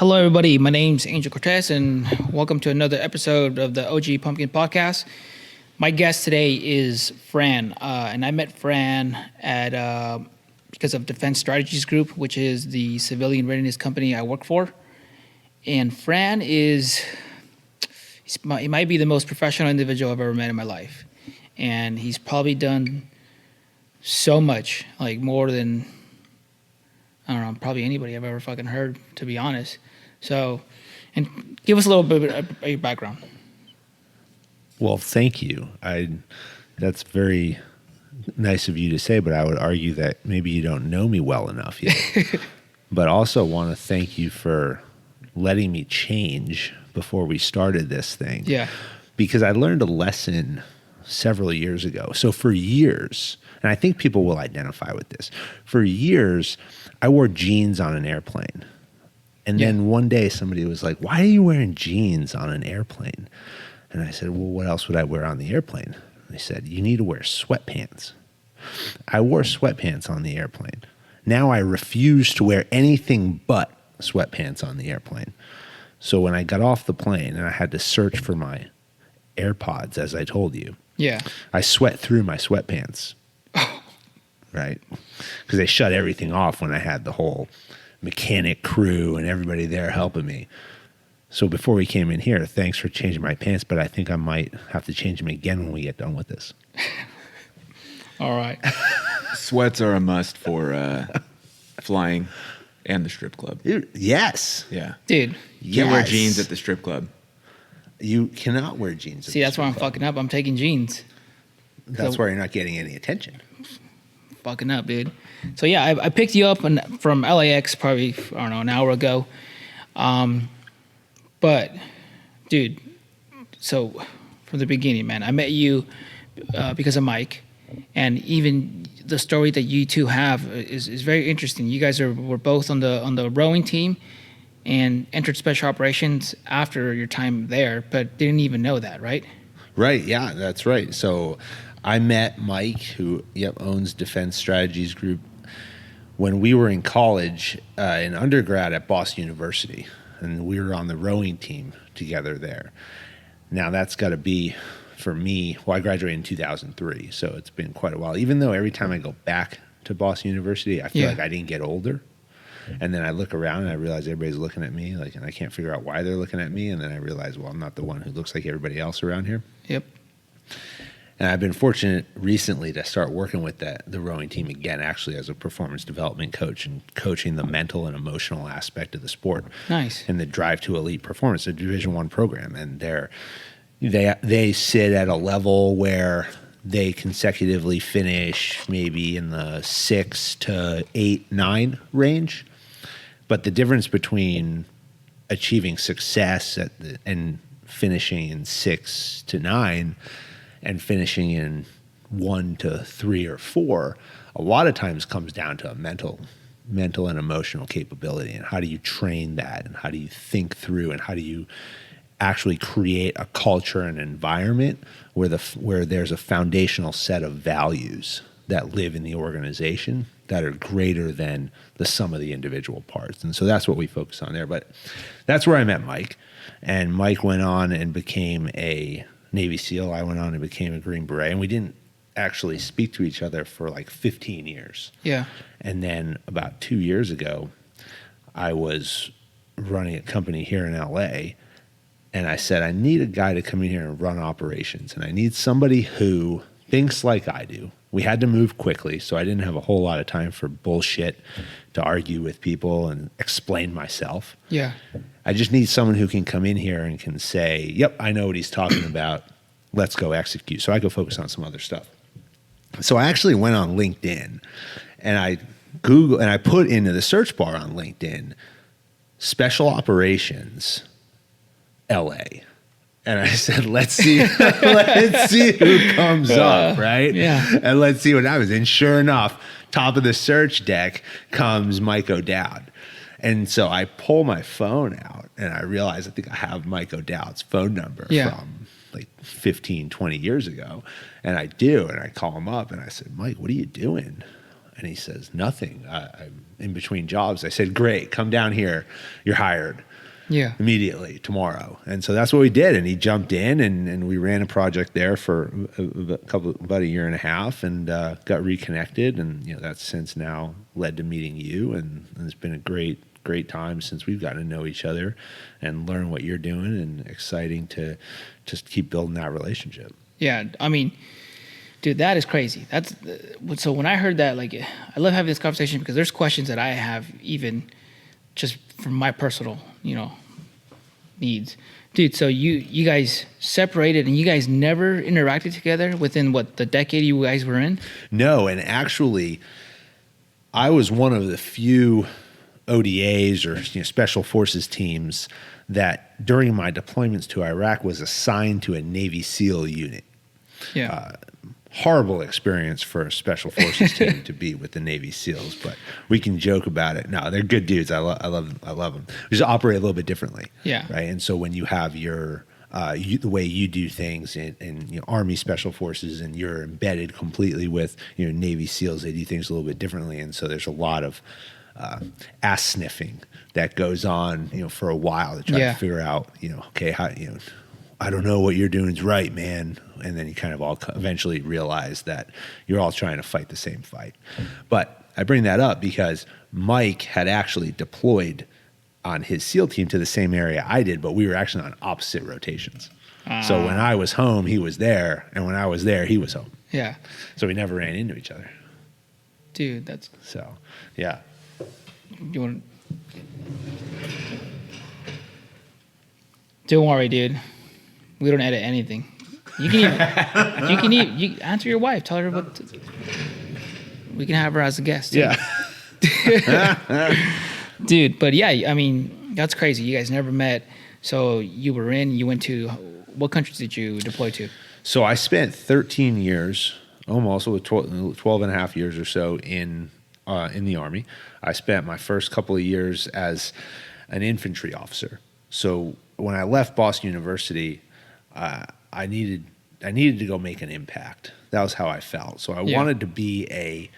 Hello, everybody. My name's Angel Cortez, and welcome to another episode of the OG Pumpkin Podcast. My guest today is Fran, and I met Fran at because of Defense Strategies Group, which is the civilian readiness company I work for. And Fran he might be the most professional individual I've ever met in my life, and he's probably done so much, like more than I don't know, probably anybody I've ever fucking heard, to be honest. So, and give us a little bit of your background. Well, thank you. That's very nice of you to say, but I would argue that maybe you don't know me well enough yet. But also want to thank you for letting me change before we started this thing. Yeah. Because I learned a lesson several years ago. So for years, and I think people will identify with this, for years, I wore jeans on an airplane. And then one day somebody was like, "Why are you wearing jeans on an airplane?" And I said, "Well, what else would I wear on the airplane?" And they said, "You need to wear sweatpants." I wore sweatpants on the airplane. Now I refuse to wear anything but sweatpants on the airplane. So when I got off the plane and I had to search for my AirPods, as I told you, I sweat through my sweatpants, right? Because they shut everything off when I had the whole mechanic crew and everybody there helping me. So before we came in here, thanks for changing my pants, but I think I might have to change them again when we get done with this. All right. Sweats are a must for flying and the strip club. Yes. Yeah. Dude. You can't wear jeans at the strip club. You cannot wear jeans. See, that's why I'm fucking up. I'm taking jeans. That's why you're not getting any attention. Fucking up, dude. So yeah, I picked you up from LAX probably, I don't know, an hour ago. But, dude, so from the beginning, man, I met you because of Mike. And even the story that you two have is very interesting. You guys were both on the rowing team and entered special operations after your time there, but didn't even know that, right? Right, yeah, that's right. So I met Mike, who owns Defense Strategies Group, when we were in college, in undergrad at Boston University, and we were on the rowing team together there. Now that's got to be, for me, well, I graduated in 2003, so it's been quite a while. Even though every time I go back to Boston University, I feel like I didn't get older. And then I look around and I realize everybody's looking at me, and I can't figure out why they're looking at me. And then I realize, well, I'm not the one who looks like everybody else around here. Yep. And I've been fortunate recently to start working with the rowing team again, actually as a performance development coach and coaching the mental and emotional aspect of the sport. Nice. And the Drive to Elite Performance, a Division I program. And they sit at a level where they consecutively finish maybe in the 6 to 8, 9 range. But the difference between achieving success and finishing in 6 to 9 and finishing in 1 to 3 or 4, a lot of times comes down to a mental and emotional capability. And how do you train that? And how do you think through? And how do you actually create a culture and environment where there's a foundational set of values that live in the organization that are greater than the sum of the individual parts? And so that's what we focus on there. But that's where I met Mike. And Mike went on and became a Navy SEAL. I went on and became a Green Beret. And we didn't actually speak to each other for like 15 years. Yeah. And then about 2 years ago, I was running a company here in LA. And I said, I need a guy to come in here and run operations. And I need somebody who thinks like I do. We had to move quickly, so I didn't have a whole lot of time for bullshit to argue with people and explain myself. Yeah. I just need someone who can come in here and can say, yep, I know what he's talking about. Let's go execute. So I could focus on some other stuff. So I actually went on LinkedIn and I put into the search bar on LinkedIn, Special Operations LA. And I said, let's see who comes up, right? Yeah. And let's see what happens. And sure enough, top of the search deck comes Mike O'Dowd. And so I pull my phone out and I realize I think I have Mike O'Dowd's phone number from like 15, 20 years ago. And I do. And I call him up and I said, Mike, what are you doing? And he says, nothing. I'm in between jobs. I said, great, come down here. You're hired. Yeah. immediately tomorrow. And so that's what we did. And he jumped in, and we ran a project there for about a year and a half, and got reconnected. And that's since now led to meeting you, and it's been a great time since we've gotten to know each other and learn what you're doing, and exciting to just keep building that relationship. Yeah, I mean, dude, that is crazy. So when I heard that, like, I love having this conversation because there's questions that I have even just from my personal, needs. Dude, so you guys separated and you guys never interacted together within the decade you guys were in? No, and actually, I was one of the few ODAs or special forces teams that during my deployments to Iraq was assigned to a Navy SEAL unit. Yeah. Horrible experience for a special forces team to be with the Navy SEALs, but we can joke about it. No, they're good dudes. I love them. We just operate a little bit differently. Yeah. Right. And so when you have your the way you do things in Army Special Forces, and you're embedded completely with Navy SEALs, they do things a little bit differently, and so there's a lot of ass sniffing that goes on for a while to try to figure out okay, how I don't know what you're doing is right, man. And then you kind of all eventually realize that you're all trying to fight the same fight. But I bring that up because Mike had actually deployed on his SEAL team to the same area I did, but we were actually on opposite rotations. So when I was home, he was there, and when I was there, he was home. Yeah. So we never ran into each other. Dude, that's... So, yeah. You want... Don't worry, dude. We don't edit anything. You can you answer your wife. Tell her what. We can have her as a guest. Too. Yeah. Dude, but yeah, I mean, that's crazy. You guys never met. So you went to, what countries did you deploy to? So I spent 13 years, almost 12 and a half years or so in the Army. I spent my first couple of years as an infantry officer. So when I left Boston University, I needed to go make an impact. That was how I felt. So I wanted to be a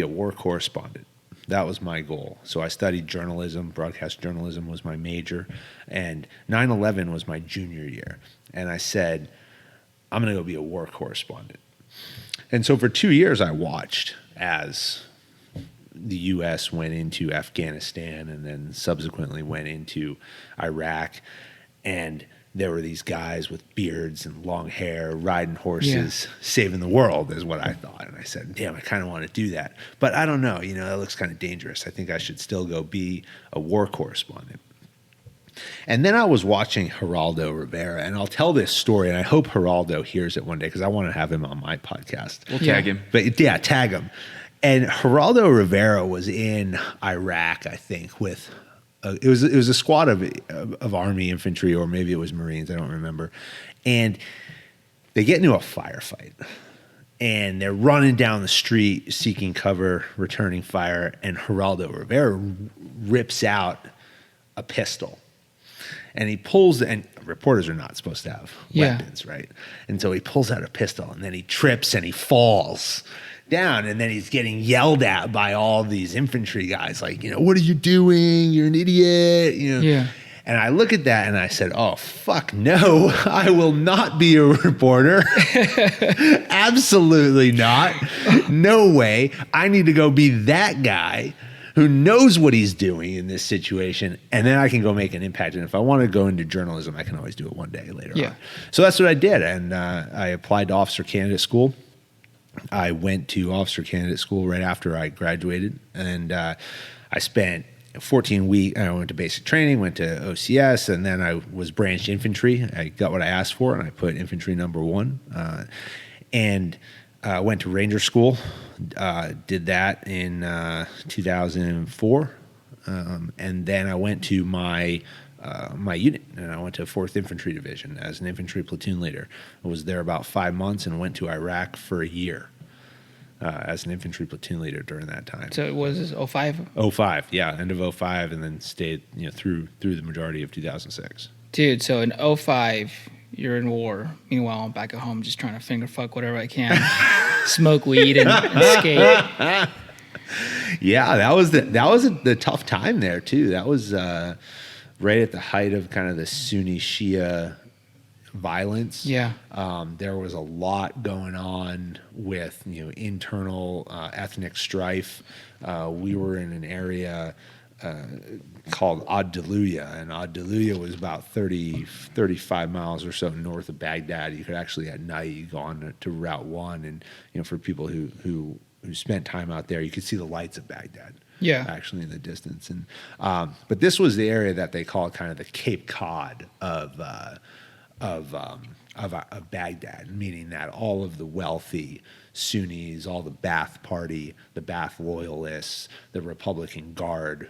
war correspondent. That was my goal. So I studied journalism. Broadcast journalism was my major, and 9/11 was my junior year. And I said, I'm going to go be a war correspondent. And so for 2 years, I watched as the U.S. went into Afghanistan and then subsequently went into Iraq, and there were these guys with beards and long hair riding horses, saving the world is what I thought. And I said, damn, I kind of want to do that. But I don't know, that looks kind of dangerous. I think I should still go be a war correspondent. And then I was watching Geraldo Rivera, and I'll tell this story, and I hope Geraldo hears it one day because I want to have him on my podcast. We'll tag him. But yeah, tag him. And Geraldo Rivera was in Iraq, I think, with... it was a squad of Army infantry, or maybe it was Marines, I don't remember. And they get into a firefight, and they're running down the street seeking cover, returning fire, and Geraldo Rivera rips out a pistol. And he pulls, and reporters are not supposed to have weapons, right? And so he pulls out a pistol, and then he trips and he falls down, and then he's getting yelled at by all these infantry guys, like, what are you doing? You're an idiot, Yeah. And I look at that and I said, oh, fuck no, I will not be a reporter. Absolutely not. No way. I need to go be that guy who knows what he's doing in this situation, and then I can go make an impact. And if I want to go into journalism, I can always do it one day later on. So that's what I did, and I applied to officer candidate school. I went to officer candidate school right after I graduated, and I spent 14 weeks. I went to basic training, went to OCS, and then I was branched infantry. I got what I asked for, and I put infantry number 1. And went to Ranger School, did that in 2004, and then I went to my unit, and I went to 4th Infantry Division as an infantry platoon leader. I was there about 5 months and went to Iraq for a year as an infantry platoon leader during that time. So it was 05? 05, yeah, end of 05, and then stayed through the majority of 2006. Dude, so in 05, you're in war. Meanwhile, I'm back at home just trying to finger fuck whatever I can, smoke weed and skate. Yeah, that was the tough time there too. That was right at the height of kind of the Sunni Shia violence. Yeah. There was a lot going on with internal ethnic strife. We were in an area called Ad-Daluya, and Ad-Daluya was about 35 miles or so north of Baghdad. You could actually at night you go on to Route 1, and for people who spent time out there, you could see the lights of Baghdad. Yeah. Actually in the distance, and but this was the area that they call kind of the Cape Cod of Baghdad, meaning that all of the wealthy Sunnis, all the Ba'ath Party, the Ba'ath loyalists, the Republican Guard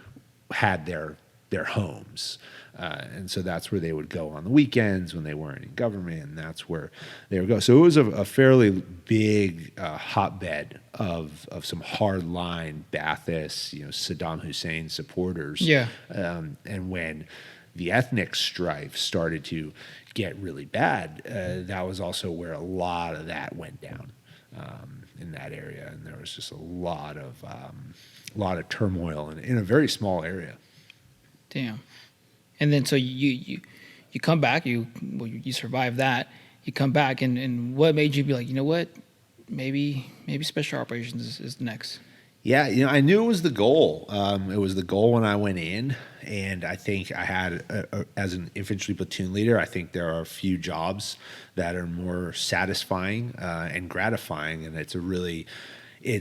had their homes. And so that's where they would go on the weekends when they weren't in government, and that's where they would go. So it was a fairly big hotbed of some hardline Ba'athists, Saddam Hussein supporters. Yeah. And when the ethnic strife started to get really bad, that was also where a lot of that went down in that area, and there was just a lot of turmoil in a very small area. Damn. And then so you come back, you survive that. You come back, and what made you be like, you know what, maybe special operations is next? Yeah, I knew it was the goal. It was the goal when I went in, and I think I had, as an infantry platoon leader, I think there are a few jobs that are more satisfying and gratifying, and it's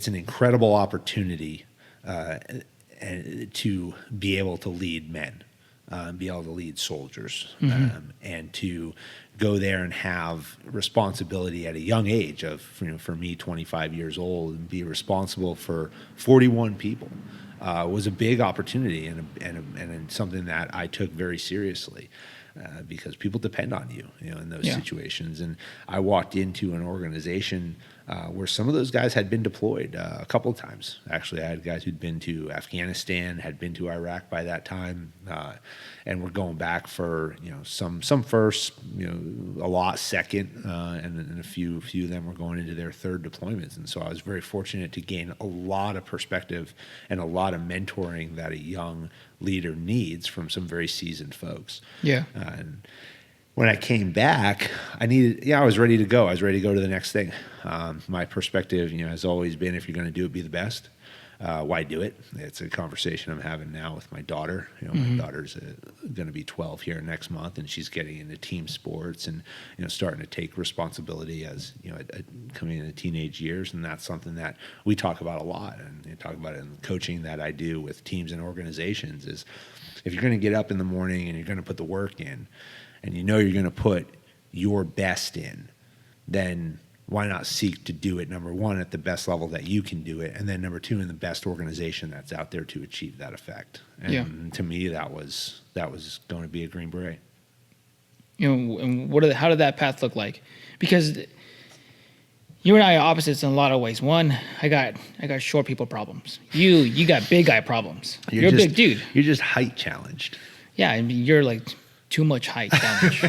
an incredible opportunity and to be able to lead men, be able to lead soldiers, and to go there and have responsibility at a young age of, for me, 25 years old, and be responsible for 41 people was a big opportunity and something that I took very seriously because people depend on you, in those situations. And I walked into an organization where some of those guys had been deployed a couple of times. Actually, I had guys who'd been to Afghanistan, had been to Iraq by that time, and were going back for some first, a lot second, and a few of them were going into their third deployments. And so I was very fortunate to gain a lot of perspective and a lot of mentoring that a young leader needs from some very seasoned folks. Yeah. And when I came back, I was ready to go. I was ready to go to the next thing. My perspective, has always been, if you're going to do it, be the best. Why do it? It's a conversation I'm having now with my daughter. My daughter's going to be 12 here next month, and she's getting into team sports and starting to take responsibility as coming into teenage years, and that's something that we talk about a lot, and talk about it in the coaching that I do with teams and organizations. Is if you're going to get up in the morning and you're going to put the work in, and you're going to put your best in, then why not seek to do it, number one, at the best level that you can do it, and then number two, in the best organization that's out there to achieve that effect. And to me, that was going to be a Green Beret. And how did that path look like? Because you and I are opposites in a lot of ways. One, I got short people problems. You got big guy problems. You're a big dude. You're just height challenged. Yeah, I mean, you're like too much height challenge.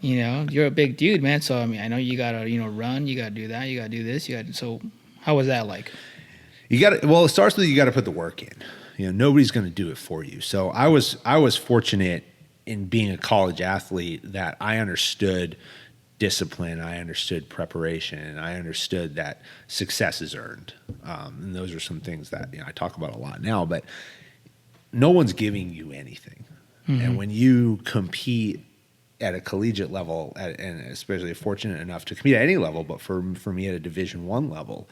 You're a big dude, man. So I mean, I know you gotta, run. You gotta do that. You gotta do this. So, how was that like? It starts with you got to put the work in. Nobody's going to do it for you. So I was fortunate in being a college athlete that I understood discipline, I understood preparation, and I understood that success is earned. And those are some things that I talk about a lot now. But no one's giving you anything, and when you compete at a collegiate level, and especially fortunate enough to compete at any level, but for me at a Division I level,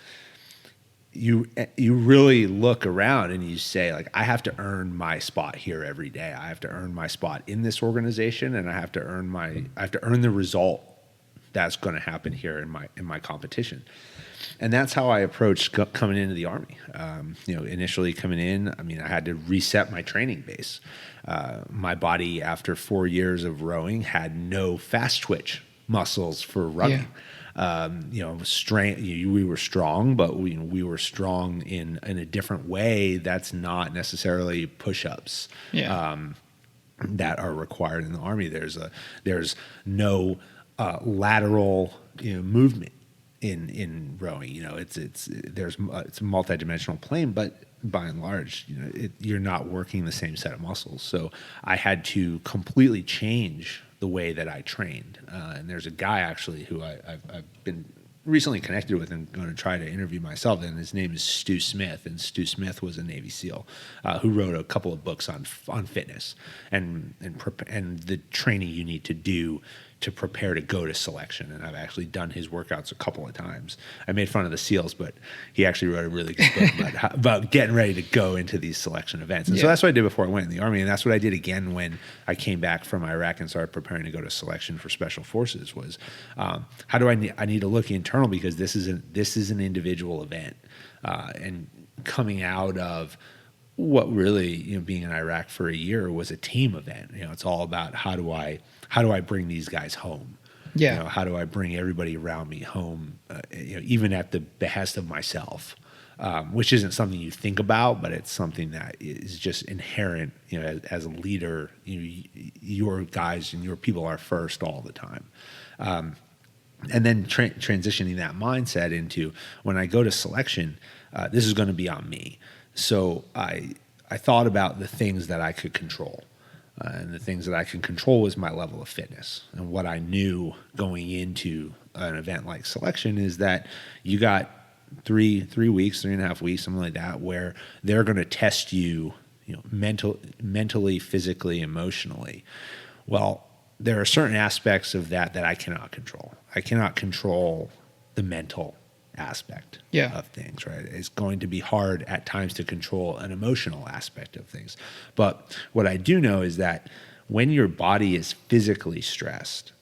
you really look around and you say, like, I have to earn my spot here every day. I have to earn my spot in this organization, and I have to earn the result that's going to happen here in my competition. And that's how I approached coming into the Army. Initially coming in, I had to reset my training base. My body, after 4 years of rowing, had no fast twitch muscles for running. Strength. We were strong, but we were strong in a different way. That's not necessarily push-ups. That are required in the Army. There's no lateral movement in rowing. It's a multidimensional plane, but by and large, you're not working the same set of muscles. So I had to completely change the way that I trained. And there's a guy actually who I've been recently connected with and going to try to interview myself, and his name is Stu Smith. And Stu Smith was a Navy SEAL who wrote a couple of books on fitness and the training you need to do to prepare to go to selection. And I've actually done his workouts a couple of times. I made fun of the SEALs, but he actually wrote a really good book about getting ready to go into these selection events. And so that's what I did before I went in the Army. And that's what I did again when I came back from Iraq and started preparing to go to selection for Special Forces was how do I need to look internal, because this is an individual event. And coming out of what really, being in Iraq for a year was a team event. It's all about how do I bring these guys home? Yeah. How do I bring everybody around me home, even at the behest of myself, which isn't something you think about, but it's something that is just inherent, as a leader, your guys and your people are first all the time. And then transitioning that mindset into when I go to selection, this is going to be on me. So I thought about the things that I could control. And the things that I can control was my level of fitness. And what I knew going into an event like selection is that you got 3 weeks, 3.5 weeks, something like that, where they're going to test you, mentally, physically, emotionally. Well, there are certain aspects of that I cannot control. I cannot control the mental aspect of things, right? It's going to be hard at times to control an emotional aspect of things. But what I do know is that when your body is physically stressed,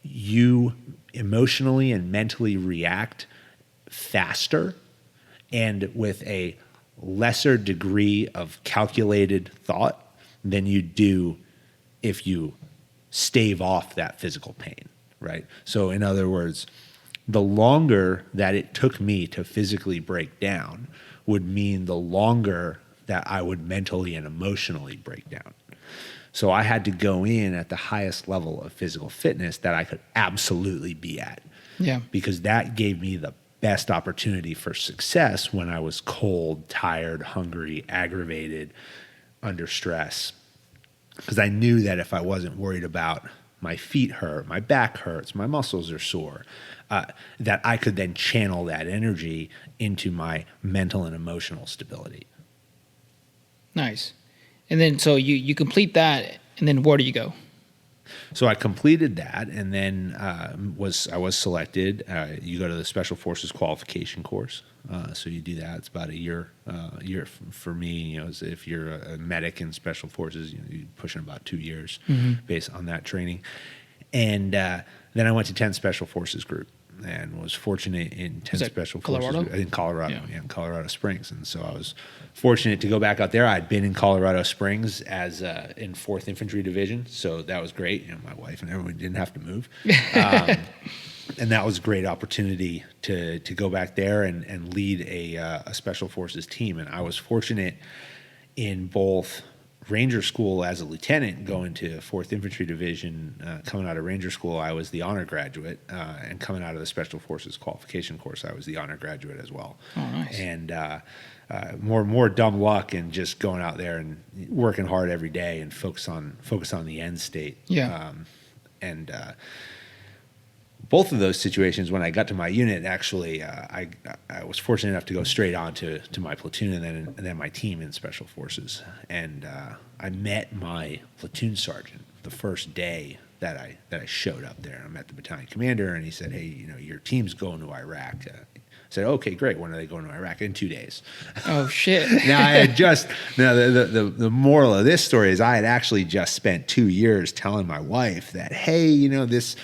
you emotionally and mentally react faster and with a lesser degree of calculated thought than you do if you stave off that physical pain, right? So in other words, the longer that it took me to physically break down would mean the longer that I would mentally and emotionally break down. So I had to go in at the highest level of physical fitness that I could absolutely be at. Yeah. Because that gave me the best opportunity for success when I was cold, tired, hungry, aggravated, under stress. Because I knew that if I wasn't worried about my feet hurt, my back hurts, my muscles are sore, that I could then channel that energy into my mental and emotional stability. Nice. And then so you complete that, and then where do you go? So I completed that, and then I was selected. You go to the Special Forces Qualification course. So you do that. It's about a year. For me, if you're a medic in Special Forces, you're pushing about 2 years based on that training. And then I went to 10 Special Forces group and was fortunate in 10 Special Colorado? Forces in Colorado, in Colorado Springs. And so I was fortunate to go back out there. I'd been in Colorado Springs as in 4th Infantry Division, so that was great. My wife and everyone didn't have to move. And that was a great opportunity to go back there and lead a Special Forces team. And I was fortunate in both Ranger School as a lieutenant, going to 4th Infantry Division, coming out of Ranger School, I was the honor graduate, and coming out of the Special Forces Qualification course, I was the honor graduate as well. Oh, nice. And more dumb luck and just going out there and working hard every day and focus on the end state. Yeah. Both of those situations, when I got to my unit, actually, I was fortunate enough to go straight on to my platoon and then my team in Special Forces. And I met my platoon sergeant the first day that I showed up there. I met the battalion commander, and he said, "Hey, your team's going to Iraq." I said, "Okay, great. When are they going to Iraq?" "In 2 days." Oh shit! The moral of this story is I had actually just spent 2 years telling my wife that, hey, this.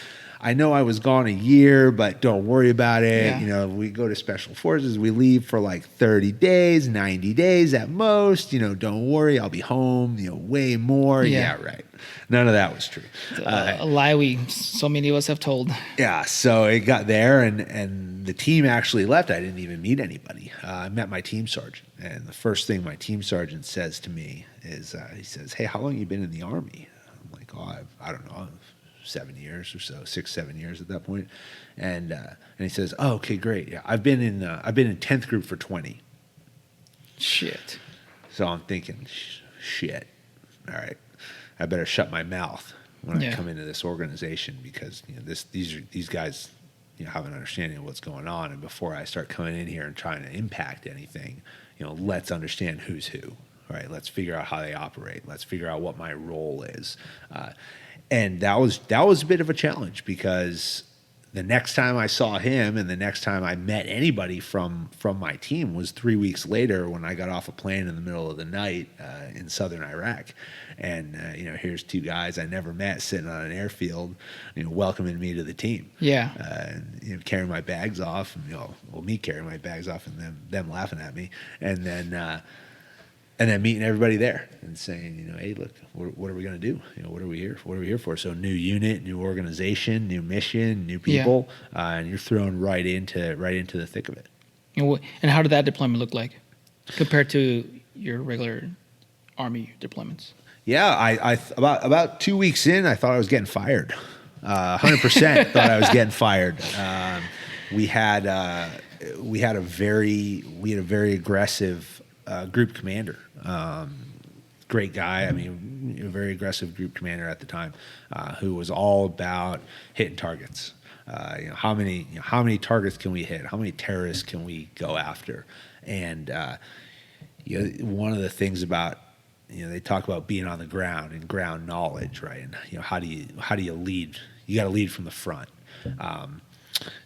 I know I was gone a year, but don't worry about it. Yeah. We go to Special Forces. We leave for like 30 days, 90 days at most. Don't worry. I'll be home, way more. Yeah, right. None of that was true. A lie so many of us have told. Yeah, so it got there, and the team actually left. I didn't even meet anybody. I met my team sergeant, and the first thing my team sergeant says to me is, he says, "Hey, how long have you been in the Army?" I'm like, "Oh, I don't know, 7 years or so, 6, 7 years at that point. And he says, "Oh, okay, great. Yeah, I've been in 10th group for 20." Shit. So I'm thinking, shit. All right, I better shut my mouth when I come into this organization, because these guys have an understanding of what's going on, and before I start coming in here and trying to impact anything, let's understand who's who. All right, let's figure out how they operate. Let's figure out what my role is, and that was a bit of a challenge, because the next time I saw him and the next time I met anybody from my team was 3 weeks later, when I got off a plane in the middle of the night in southern Iraq. And, here's two guys I never met sitting on an airfield, welcoming me to the team. Yeah. And, carrying my bags off, and, me carrying my bags off and them laughing at me. And then meeting everybody there and saying, hey, look, what are we going to do? What are we here for? So new unit, new organization, new mission, new people, and you're thrown right into the thick of it. And how did that deployment look like compared to your regular Army deployments? Yeah, I about 2 weeks in, I thought I was getting fired. 100% thought I was getting fired. We had a very aggressive group commander. Great guy. I mean, a very aggressive group commander at the time, who was all about hitting targets. How many targets can we hit? How many terrorists can we go after? And one of the things about they talk about being on the ground and ground knowledge, right? And how do you lead? You got to lead from the front.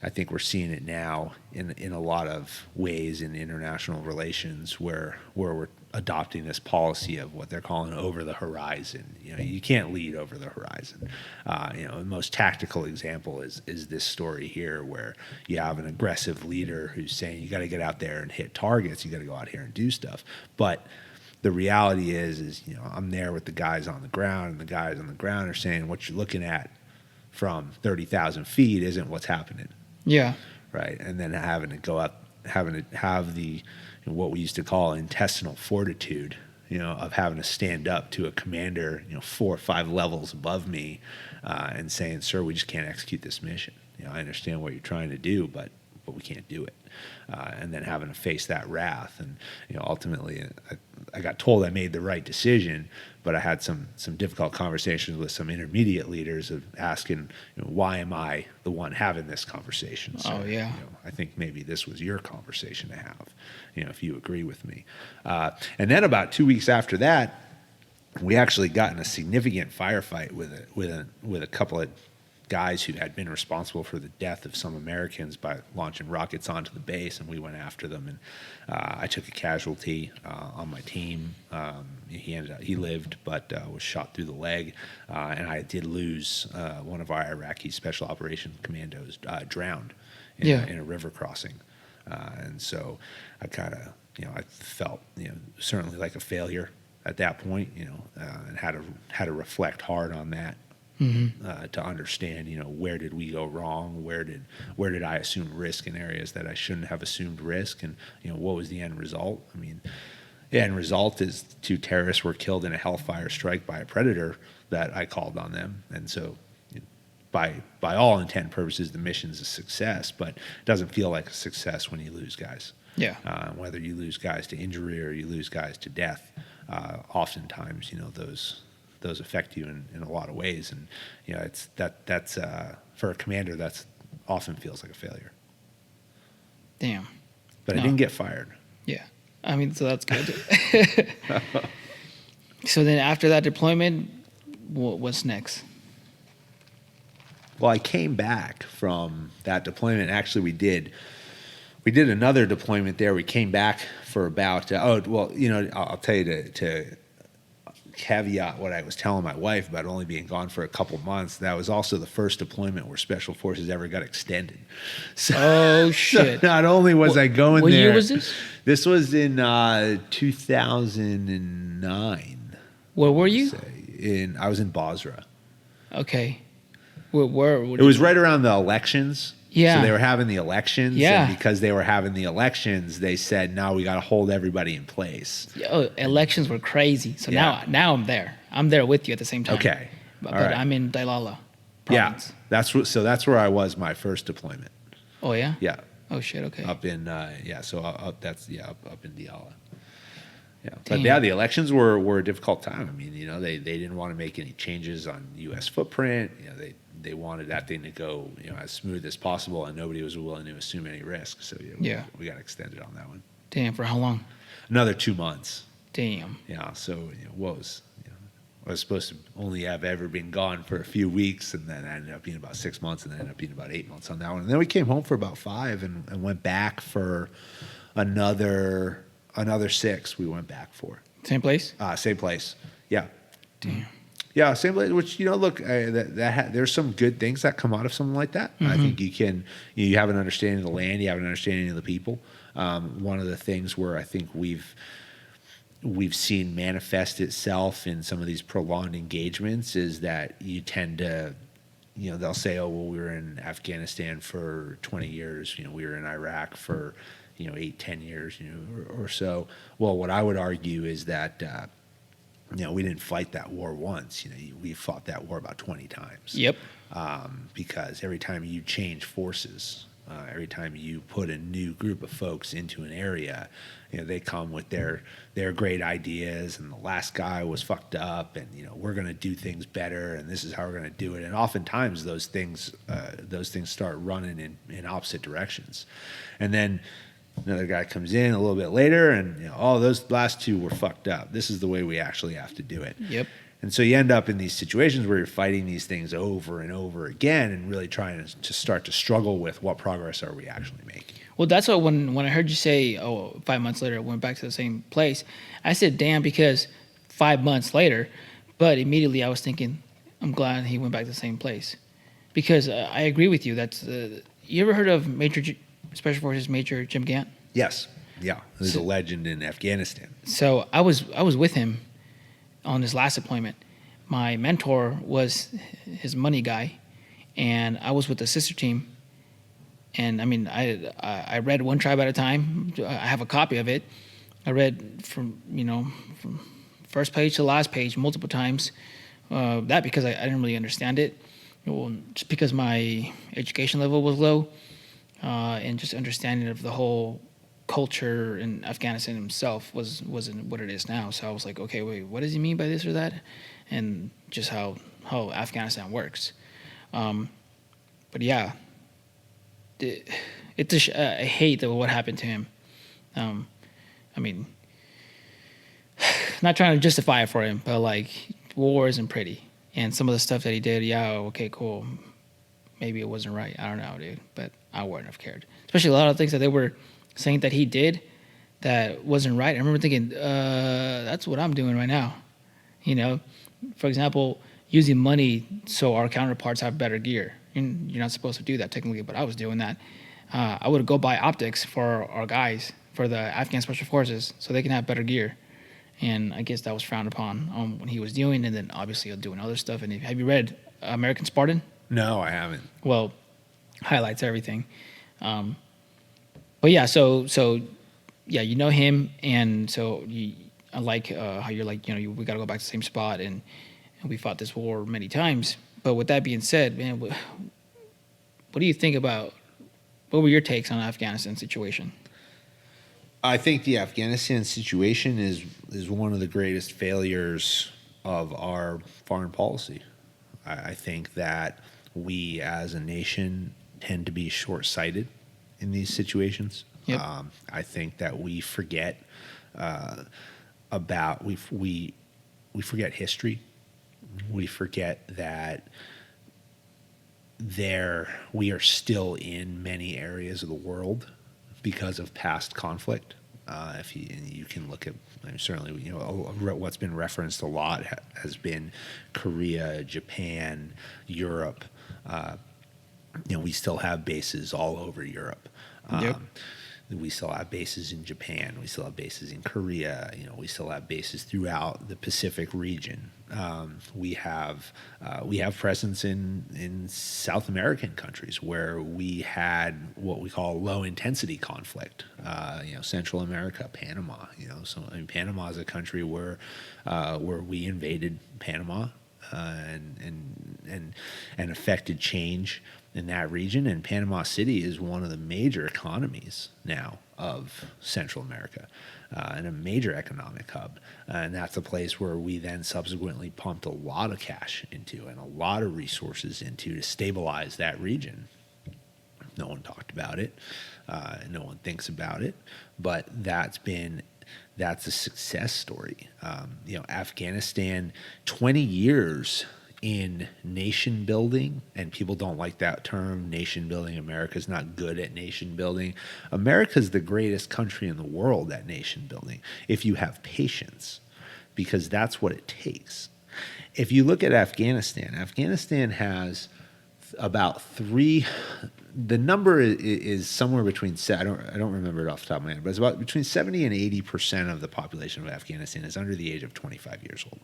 I think we're seeing it now in a lot of ways in international relations, where we're adopting this policy of what they're calling over the horizon. You can't lead over the horizon. The most tactical example is this story here, where you have an aggressive leader who's saying you got to get out there and hit targets. You got to go out here and do stuff. But the reality is I'm there with the guys on the ground, and the guys on the ground are saying what you're looking at from 30,000 feet isn't what's happening. Yeah. Right. And then having to go up, having to have the what we used to call intestinal fortitude, of having to stand up to a commander, 4 or 5 levels above me, and saying, "Sir, we just can't execute this mission. I understand what you're trying to do, but we can't do it." And then having to face that wrath, and ultimately, I got told I made the right decision, but I had some difficult conversations with some intermediate leaders of asking, why am I the one having this conversation? So, I think maybe this was your conversation to have, if you agree with me. And then about 2 weeks after that, we actually got in a significant firefight with a couple of guys who had been responsible for the death of some Americans by launching rockets onto the base, and we went after them. And I took a casualty on my team. He lived, but was shot through the leg. And I did lose one of our Iraqi Special Operations Commandos drowned in a river crossing. And so I kind of, I felt, certainly like a failure at that point, and had to reflect hard on that. Mm-hmm. To understand, where did we go wrong? Where did I assume risk in areas that I shouldn't have assumed risk? And what was the end result? I mean, the end result is 2 terrorists were killed in a hellfire strike by a predator that I called on them. And so, by all intent and purposes, the mission's a success, but it doesn't feel like a success when you lose guys. Yeah. Whether you lose guys to injury or you lose guys to death, oftentimes, those affect you in a lot of ways, and it's that's for a commander, that's often feels like a failure. Damn. But I didn't get fired. Yeah, I mean, so that's good. So then after that deployment, what's next? Well, I came back from that deployment. Actually, we did another deployment there. We came back for about I'll tell you to caveat what I was telling my wife about only being gone for a couple months. That was also the first deployment where Special Forces ever got extended. So, shit. So not only was I going there. What year was this? This was in 2009. Where were you? I was in Basra. Okay. Where it was right around the elections. Yeah. So they were having the elections. Yeah. And because they were having the elections, they said, "No, we got to hold everybody in place." Elections were crazy. So now I'm there. I'm there with you at the same time. Okay. But I'm in Dailala. province? Yeah, that's where I was my first deployment. Oh yeah. Yeah, Oh shit. Okay. up in up in Diyala. Yeah, but Damn. yeah, the elections were a difficult time. I mean, they didn't want to make any changes on U.S. footprint. They wanted that thing to go as smooth as possible, and nobody was willing to assume any risk. So Yeah. we got extended on that one. Damn. For how long? Another 2 months. Damn. Yeah, so I was supposed to only have ever been gone for a few weeks, and then I ended up being about 6 months, and then ended up being about 8 months on that one. And then we came home for about 5, and went back for another 6. We went back for Same place. same place. Yeah, Damn. yeah, same place. Which look, there's some good things that come out of something like that. I think you have an understanding of the land, you have an understanding of the people. One of the things where I think we've seen manifest itself in some of these prolonged engagements is that you tend to, they'll say, oh, well, we were in Afghanistan for 20 years, we were in Iraq for, 8-10 years, or so. Well, what I would argue is that, we didn't fight that war once, we fought that war about 20 times. Yep. Because every time you change forces, every time you put a new group of folks into an area, they come with their great ideas, and the last guy was fucked up, and we're going to do things better, and this is how we're going to do it. And oftentimes those things start running in opposite directions, and then another guy comes in a little bit later, and those last two were fucked up. This is the way we actually have to do it. Yep. And so you end up in these situations where you're fighting these things over and over again, and really trying to start to struggle with what progress are we actually making. Well, that's what when I heard you say, 5 months later, I went back to the same place, I said, damn, because 5 months later, but immediately I was thinking, I'm glad he went back to the same place. Because I agree with you. That's you ever heard of Special Forces Major Jim Gant? Yes. Yeah. He's a legend in Afghanistan. So I was with him on his last deployment. My mentor was his money guy, and I was with the sister team. And I mean, I read One Tribe at a Time. I have a copy of it. I read from first page to last page multiple times. That because I didn't really understand it. Well, just because my education level was low, and just understanding of the whole culture in Afghanistan himself wasn't what it is now. So I was like, okay, wait, what does he mean by this or that? And just how Afghanistan works. But yeah, I hate what happened to him. I mean, not trying to justify it for him, but like, war isn't pretty. And some of the stuff that he did, yeah, okay, cool. Maybe it wasn't right. I don't know, dude. But I wouldn't have cared. Especially a lot of things that they were saying that he did that wasn't right. I remember thinking, that's what I'm doing right now. For example, using money so our counterparts have better gear. You're not supposed to do that technically, but I was doing that. I would go buy optics for our guys, for the Afghan Special Forces, so they can have better gear. And I guess that was frowned upon when he was doing, and then obviously doing other stuff. And have you read American Spartan? No, I haven't. Well, highlights everything. But yeah, so yeah, him, and so I like how you're like, we got to go back to the same spot, and we fought this war many times. But with that being said, man, what do you think about? What were your takes on the Afghanistan situation? I think the Afghanistan situation is one of the greatest failures of our foreign policy. I think that we as a nation tend to be short-sighted in these situations. Yep. I think that we forget we forget history. We forget that we are still in many areas of the world because of past conflict. If you can look at, certainly, what's been referenced a lot has been Korea, Japan, Europe. We still have bases all over Europe. Yep. We still have bases in Japan. We still have bases in Korea. We still have bases throughout the Pacific region. We have presence in South American countries where we had what we call low intensity conflict. Central America, Panama. Panama is a country where we invaded Panama. and affected change in that region. And Panama City is one of the major economies now of Central America, and a major economic hub. And that's a place where we then subsequently pumped a lot of cash into and a lot of resources into to stabilize that region. No one talked about it. No one thinks about it, but that's a success story. Afghanistan, 20 years in nation building, and people don't like that term, nation building. America's not good at nation building. America's the greatest country in the world at nation building if you have patience, because that's what it takes. If you look at Afghanistan has about the number is somewhere between, I don't remember it off the top of my head, but it's about between 70 and 80% of the population of Afghanistan is under the age of 25 years old.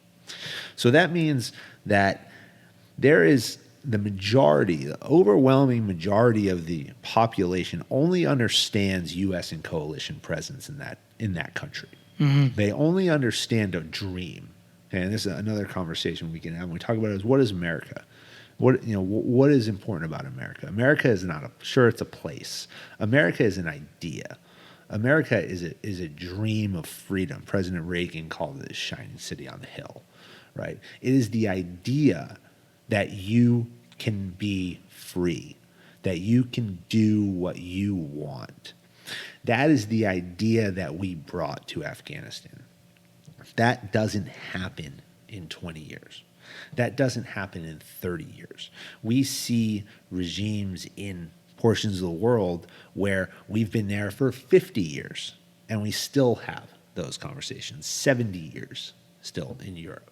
So that means that there is the overwhelming majority of the population only understands U.S. and coalition presence in that country. Mm-hmm. They only understand a dream. Okay, and this is another conversation we can have when we talk about it, is what is America? What is important about America? America is not it's a place. America is an idea. America is a dream of freedom. President Reagan called it a shining city on the hill, right? It is the idea that you can be free, that you can do what you want. That is the idea that we brought to Afghanistan. That doesn't happen in 20 years. That doesn't happen in 30 years. We see regimes in portions of the world where we've been there for 50 years, and we still have those conversations, 70 years still in Europe.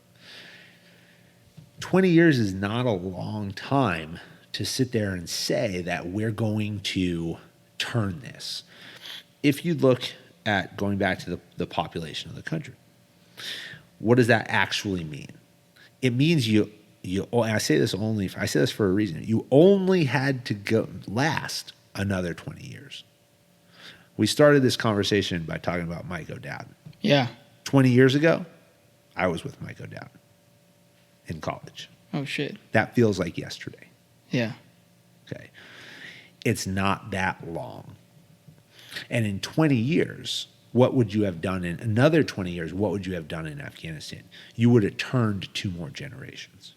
20 years is not a long time to sit there and say that we're going to turn this. If you look at going back to the population of the country, what does that actually mean? It means you. I say this for a reason. You only had to last another 20 years. We started this conversation by talking about Mike O'Dowd. Yeah. 20 years ago, I was with Mike O'Dowd in college. Oh, shit. That feels like yesterday. Yeah. Okay. It's not that long. And in 20 years, what would you have done in another 20 years? What would you have done in Afghanistan? You would have turned 2 more generations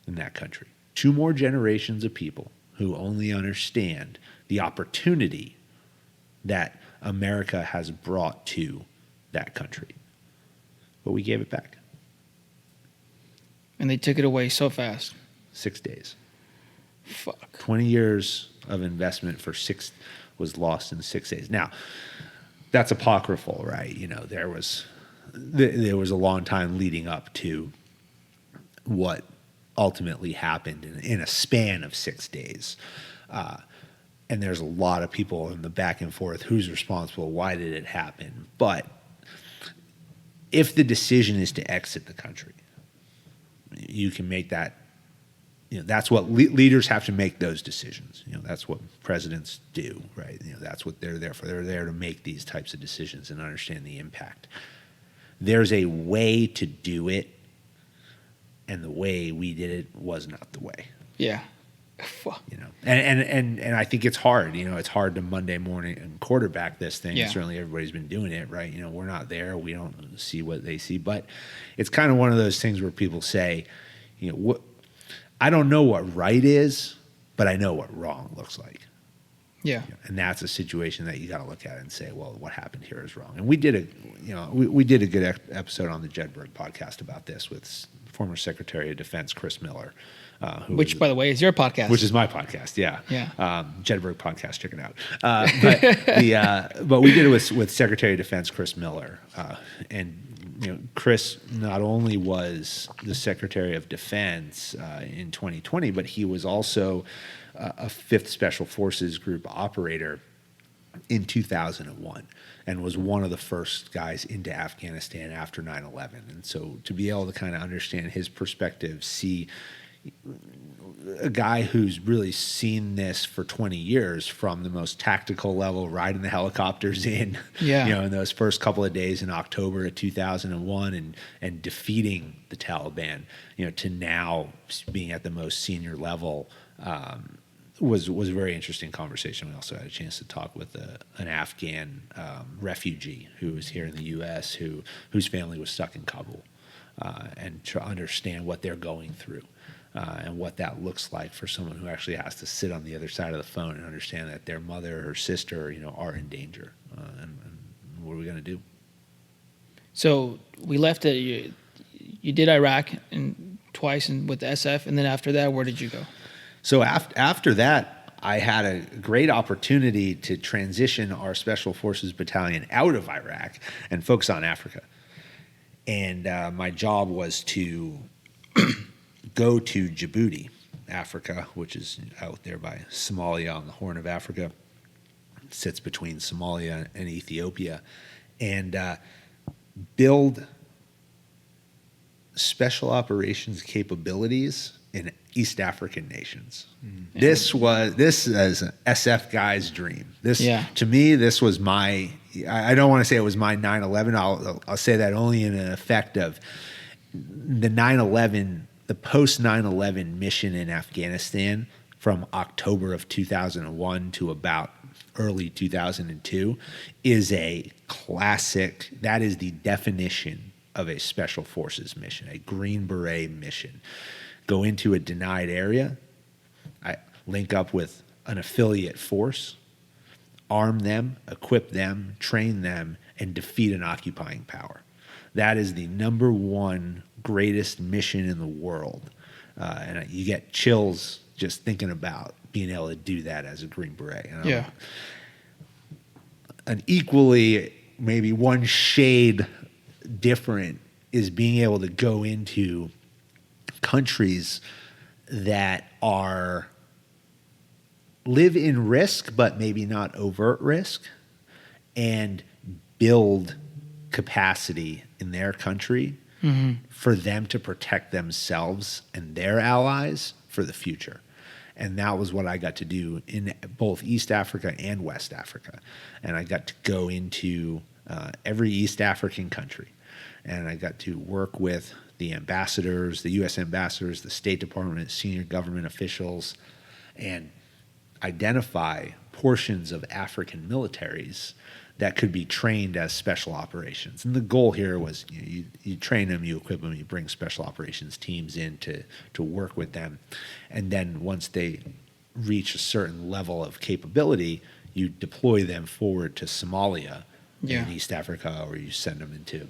in that country. 2 more generations of people who only understand the opportunity that America has brought to that country. But we gave it back. And they took it away so fast. 6 days. Fuck. 20 years of investment was lost in 6 days. Now, that's apocryphal, right? There was a long time leading up to what ultimately happened in a span of 6 days. And there's a lot of people in the back and forth. Who's responsible? Why did it happen? But if the decision is to exit the country, you can make that. That's what leaders have to make those decisions. That's what presidents do, right? That's what they're there for. They're there to make these types of decisions and understand the impact. There's a way to do it, and the way we did it was not the way. Yeah. Fuck. And I think it's hard. It's hard to Monday morning and quarterback this thing. Yeah. Certainly everybody's been doing it, right? We're not there. We don't see what they see. But it's kind of one of those things where people say, I don't know what right is, but I know what wrong looks like. Yeah. And that's a situation that you got to look at and say, well, what happened here is wrong. And we did we did a good episode on the Jedburgh podcast about this with former Secretary of Defense Chris Miller, which, by the way, is your podcast. Which is my podcast, yeah. Yeah. Jedburgh podcast, check it out. But we did it with Secretary of Defense Chris Miller, and Chris not only was the Secretary of Defense in 2020, but he was also a 5th Special Forces Group operator in 2001 and was one of the first guys into Afghanistan after 9/11. And so to be able to kind of understand his perspective, see a guy who's really seen this for 20 years from the most tactical level, riding the helicopters in, Yeah. in those first couple of days in October of 2001 and defeating the Taliban, to now being at the most senior level, was a very interesting conversation. We also had a chance to talk with an Afghan refugee who was here in the U.S. whose family was stuck in Kabul, and to understand what they're going through. And what that looks like for someone who actually has to sit on the other side of the phone and understand that their mother or sister, are in danger. And what are we going to do? So we left it. You did Iraq twice and with the SF, and then after that, where did you go? So after that, I had a great opportunity to transition our Special Forces Battalion out of Iraq and focus on Africa. And my job was to go to Djibouti, Africa, which is out there by Somalia on the Horn of Africa. It sits between Somalia and Ethiopia, and build special operations capabilities in East African nations. Mm-hmm. This is an SF guy's dream. To me, this was my. I don't want to say it was my 9/11. I'll say that only in an effect of the 9/11. The post 9/11 mission in Afghanistan from October of 2001 to about early 2002 is a classic. That is the definition of a special forces mission, a Green Beret mission. Go into a denied area, link up with an affiliate force, arm them, equip them, train them, and defeat an occupying power. That is the number one greatest mission in the world. And you get chills just thinking about being able to do that as a Green Beret. An equally, maybe one shade different, is being able to go into countries that live in risk, but maybe not overt risk, and build capacity in their country for them to protect themselves and their allies for the future. And that was what I got to do in both East Africa and West Africa. And I got to go into every East African country. And I got to work with the ambassadors, the U.S. ambassadors, the State Department, senior government officials, and identify portions of African militaries that could be trained as special operations. And the goal here was you train them, you equip them, you bring special operations teams in to work with them. And then once they reach a certain level of capability, you deploy them forward to Somalia in East Africa, or you send them into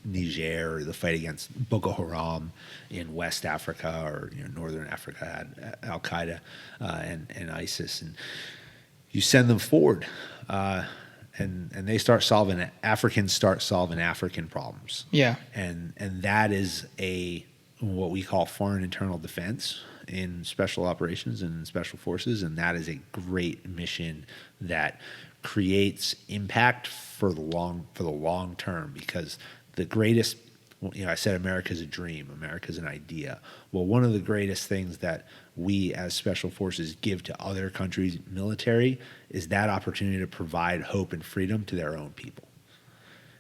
Niger, or the fight against Boko Haram in West Africa, or Northern Africa had Al Qaeda and ISIS, and you send them forward, and they start solving Africans start solving African problems. Yeah, and that is what we call foreign internal defense in special operations and special forces, and that is a great mission that creates impact for the long term, because the greatest, I said America's a dream, America's an idea. Well, one of the greatest things that we as special forces give to other countries' military is that opportunity to provide hope and freedom to their own people.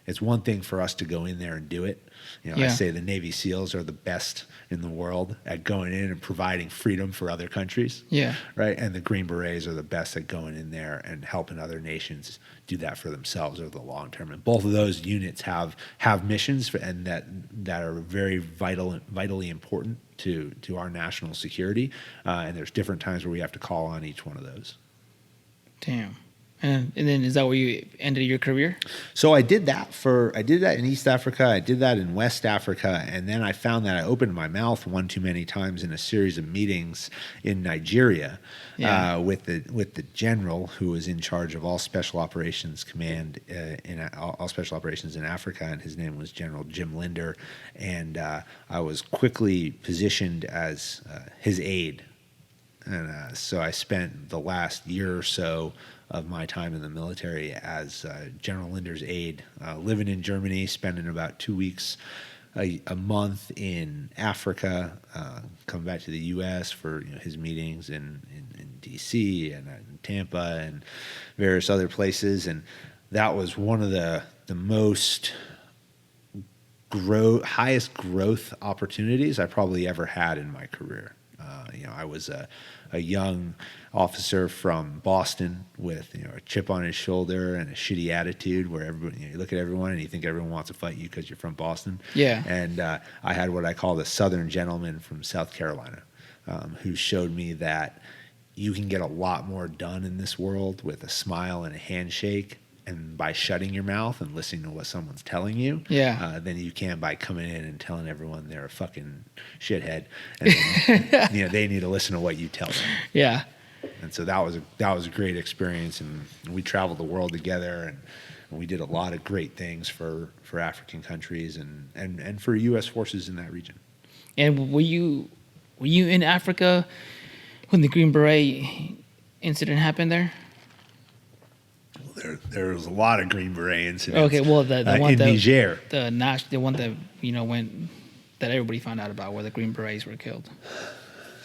It's one thing for us to go in there and do it. I say the Navy SEALs are the best in the world at going in and providing freedom for other countries. Yeah. Right. And the Green Berets are the best at going in there and helping other nations do that for themselves over the long term. And both of those units have missions and that are very vitally important to our national security. And there's different times where we have to call on each one of those. Damn. And then is that where you ended your career? So I did that in East Africa. I did that in West Africa. And then I found that I opened my mouth one too many times in a series of meetings in Nigeria with the general who was in charge of all Special Operations Command in all Special Operations in Africa. And his name was General Jim Linder. And I was quickly positioned as his aide. And so I spent the last year or so of my time in the military as General Linder's aide, living in Germany, spending about 2 weeks a month in Africa, come back to the U.S. for his meetings in D.C. and in Tampa and various other places, and that was one of the most highest growth opportunities I probably ever had in my career. I was a young officer from Boston with a chip on his shoulder and a shitty attitude, where everybody, you look at everyone and you think everyone wants to fight you because you're from Boston. Yeah. And I had what I call the Southern gentleman from South Carolina, who showed me that you can get a lot more done in this world with a smile and a handshake, and by shutting your mouth and listening to what someone's telling you, than you can by coming in and telling everyone they're a fucking shithead, and they need to listen to what you tell them. Yeah. And so that was a great experience, and we traveled the world together, and we did a lot of great things for African countries and for U.S. forces in that region. And were you in Africa when the Green Beret incident happened there? There was a lot of Green Beret incidents. Okay, well, the one in Niger, the one that went that everybody found out about, where the Green Berets were killed.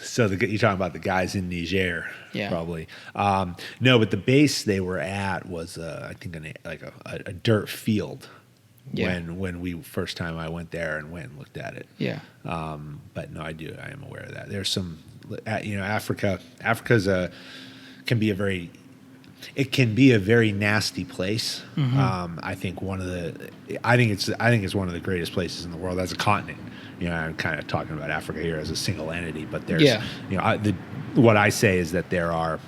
So you're talking about the guys in Niger, yeah. Probably. No, but the base they were at was I think a dirt field. Yeah. When we first time I went there and went and looked at it. Yeah. But no, I am aware of that. There's some, Africa's can be a very nasty place. Mm-hmm. I think it's one of the greatest places in the world as a continent. I'm kind of talking about Africa here as a single entity, but there's, what I say is that there are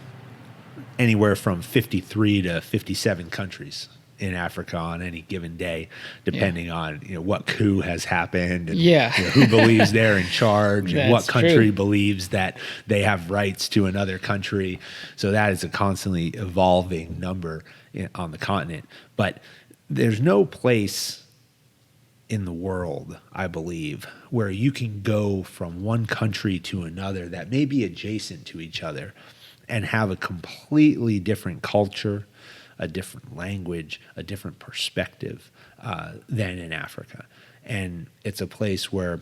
anywhere from 53 to 57 countries in Africa on any given day, depending on what coup has happened, and who believes they're in charge, and what country believes that they have rights to another country. So that is a constantly evolving number on the continent. But there's no place in the world, I believe, where you can go from one country to another that may be adjacent to each other and have a completely different culture, a different language, a different perspective than in Africa. And it's a place where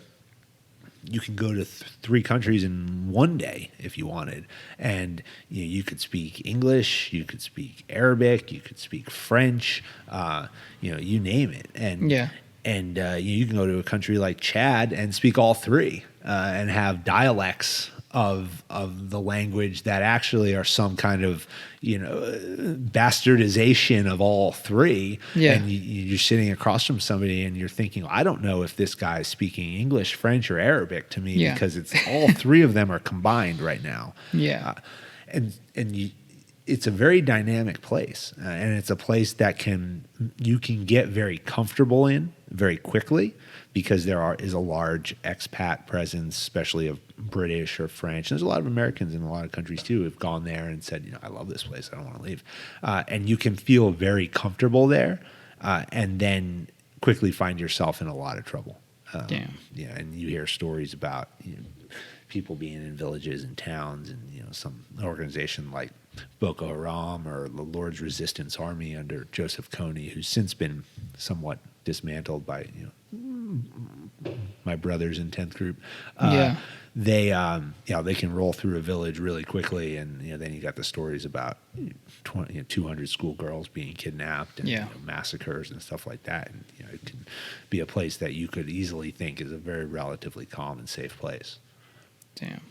you can go to 3 countries in one day if you wanted, and you could speak English, you could speak Arabic, you could speak French, you name it. And you can go to a country like Chad and speak all 3 and have dialects of the language that actually are some kind of bastardization of all 3. And you're sitting across from somebody and you're thinking, I don't know if this guy is speaking English, French, or Arabic to me, because it's all 3 of them are combined right now. It's a very dynamic place, and it's a place that you can get very comfortable in very quickly, because there is a large expat presence, especially of British or French. There's a lot of Americans in a lot of countries too who've gone there and said, I love this place, I don't want to leave. And you can feel very comfortable there, and then quickly find yourself in a lot of trouble. And you hear stories about people being in villages and towns, and some organization like Boko Haram or the Lord's Resistance Army under Joseph Kony, who's since been somewhat dismantled by my brothers in 10th Group. They can roll through a village really quickly, and then you got the stories about 200 schoolgirls being kidnapped and massacres and stuff like that. And it can be a place that you could easily think is a very relatively calm and safe place. Damn.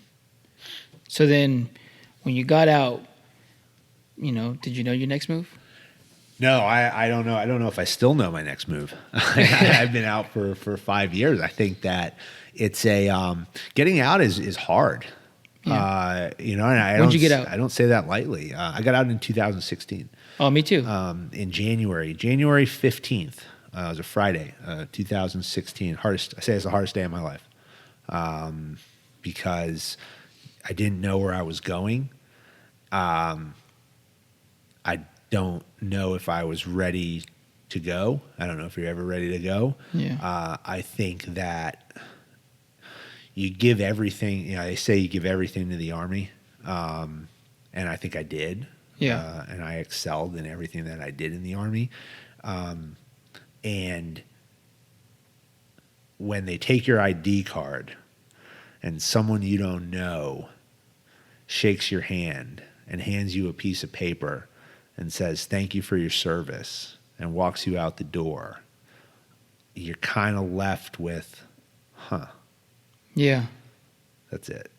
So then, when you got out, did you know your next move? No, I don't know. I don't know if I still know my next move. I've been out for 5 years. I think that it's getting out is hard. Yeah. And When'd you get out? I don't say that lightly. I got out in 2016. Oh, me too. In January 15th. It was a Friday, 2016. I say it's the hardest day of my life, because I didn't know where I was going. I don't know if I was ready to go. I don't know if you're ever ready to go. I think that you give everything. They say you give everything to the Army, and I think I did. And I excelled in everything that I did in the Army, and when they take your ID card and someone you don't know shakes your hand and hands you a piece of paper and says, "Thank you for your service," and walks you out the door, you're kind of left with, huh, Yeah. that's it.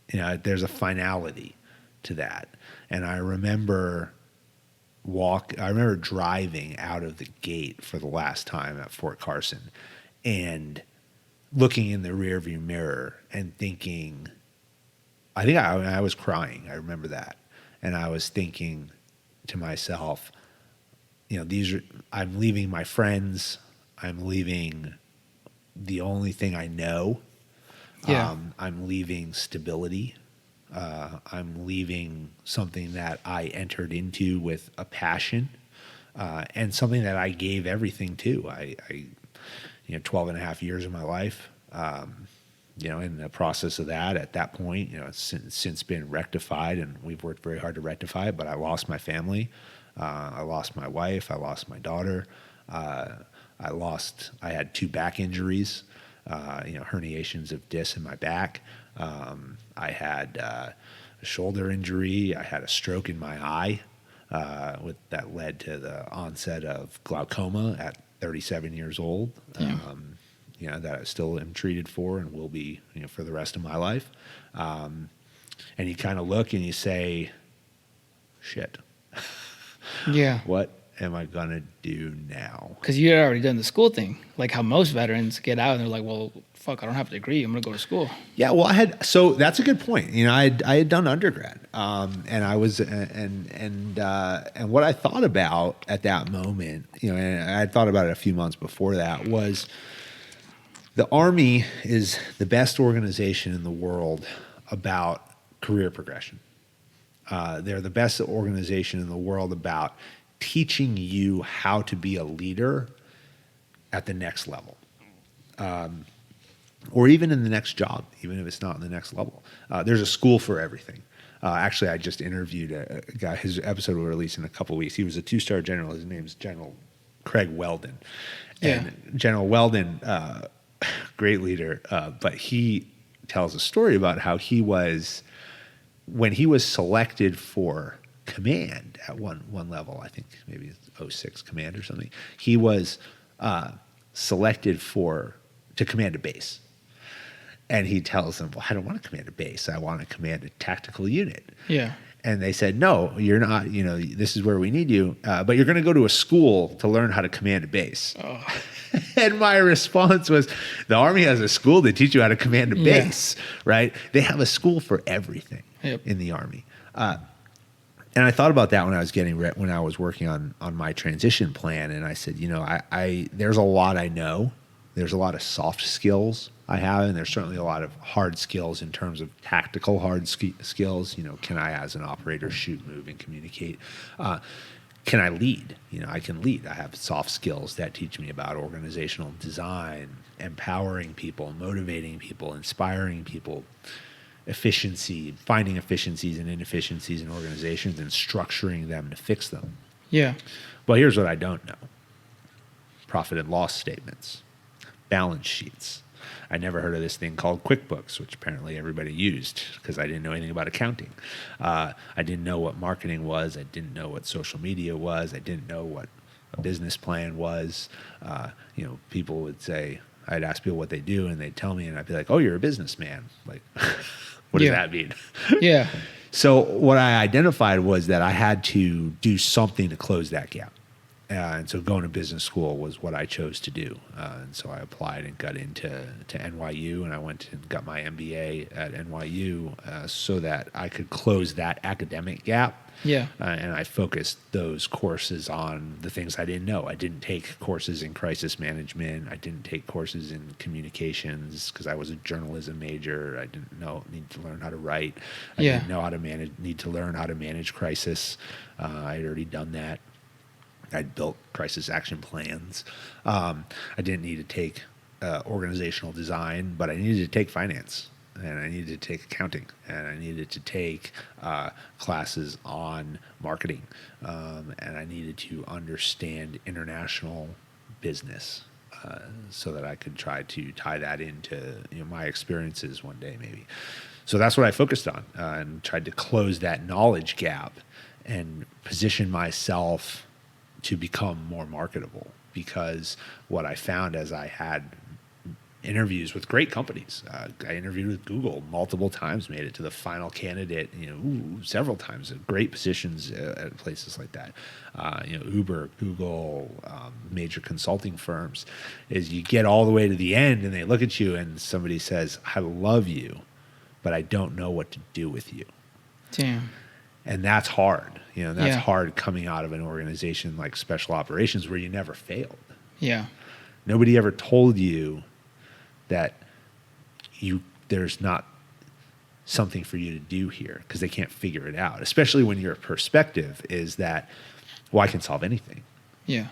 There's a finality to that. And I remember driving out of the gate for the last time at Fort Carson and looking in the rearview mirror and thinking, I think I was crying. I remember that. And I was thinking to myself, I'm leaving my friends. I'm leaving the only thing I know. Yeah. I'm leaving stability. I'm leaving something that I entered into with a passion, and something that I gave everything to. I 12 and a half years of my life, in the process of that, at that point, it's since been rectified, and we've worked very hard to rectify it, but I lost my family. I lost my wife. I lost my daughter. I had 2 back injuries, herniations of discs in my back. I had a shoulder injury. I had a stroke in my eye, that led to the onset of glaucoma at 37 years old. That I still am treated for and will be, for the rest of my life. And you kind of look and you say, shit, Yeah. what am I going to do now? Because you had already done the school thing, like how most veterans get out and they're like, well, fuck, I don't have a degree. I'm going to go to school. Yeah, well, so that's a good point. I had done undergrad, and I was, and what I thought about at that moment, and I had thought about it a few months before that, was the Army is the best organization in the world about career progression. They're the best organization in the world about teaching you how to be a leader at the next level. Or even in the next job, even if it's not in the next level. There's a school for everything. Actually, I just interviewed a guy. His episode will release in a couple of weeks. He was a 2-star general. His name's General Craig Weldon. And General Weldon, great leader, but he tells a story about how he was, when he was selected for command at one level, I think maybe it's 06 command or something, he was selected to command a base. And he tells them, well, I don't want to command a base. I want to command a tactical unit. Yeah. And they said, no, you're not, this is where we need you, but you're going to go to a school to learn how to command a base. Oh. And my response was, the Army has a school to teach you how to command a base, right? They have a school for everything in the Army. And I thought about that when I was when I was working on my transition plan, and I said, there's a lot I know. There's a lot of soft skills I have, and there's certainly a lot of hard skills in terms of tactical hard skills. Can I, as an operator, shoot, move, and communicate? Can I lead? I can lead. I have soft skills that teach me about organizational design, empowering people, motivating people, inspiring people, efficiency, finding efficiencies and inefficiencies in organizations and structuring them to fix them. Yeah. Well, here's what I don't know. Profit and loss statements, balance sheets. I never heard of this thing called QuickBooks, which apparently everybody used because I didn't know anything about accounting. I didn't know what marketing was. I didn't know what social media was. I didn't know what a business plan was. People would say, I'd ask people what they do, and they'd tell me, and I'd be like, oh, you're a businessman. Like, what does that mean? Yeah. So what I identified was that I had to do something to close that gap. And so going to business school was what I chose to do. And so I applied and got into NYU, and I went and got my MBA at NYU so that I could close that academic gap. Yeah. And I focused those courses on the things I didn't know. I didn't take courses in crisis management. I didn't take courses in communications because I was a journalism major. I didn't need to learn how to write. I didn't know how to need to learn how to manage crisis. I had already done that. I'd built crisis action plans. I didn't need to take organizational design, but I needed to take finance, and I needed to take accounting, and I needed to take classes on marketing, and I needed to understand international business. so that I could try to tie that into my experiences one day maybe. So that's what I focused on, and tried to close that knowledge gap and position myself to become more marketable. Because what I found as I had interviews with great companies, I interviewed with Google multiple times, made it to the final candidate, several times, great positions at places like that. Uber, Google, major consulting firms, is you get all the way to the end and they look at you and somebody says, "I love you, but I don't know what to do with you." Damn. And that's hard. That's Yeah. hard coming out of an organization like special operations where you never failed. Yeah. Nobody ever told you that there's not something for you to do here, because they can't figure it out. Especially when your perspective is that, well, I can solve anything. Yeah.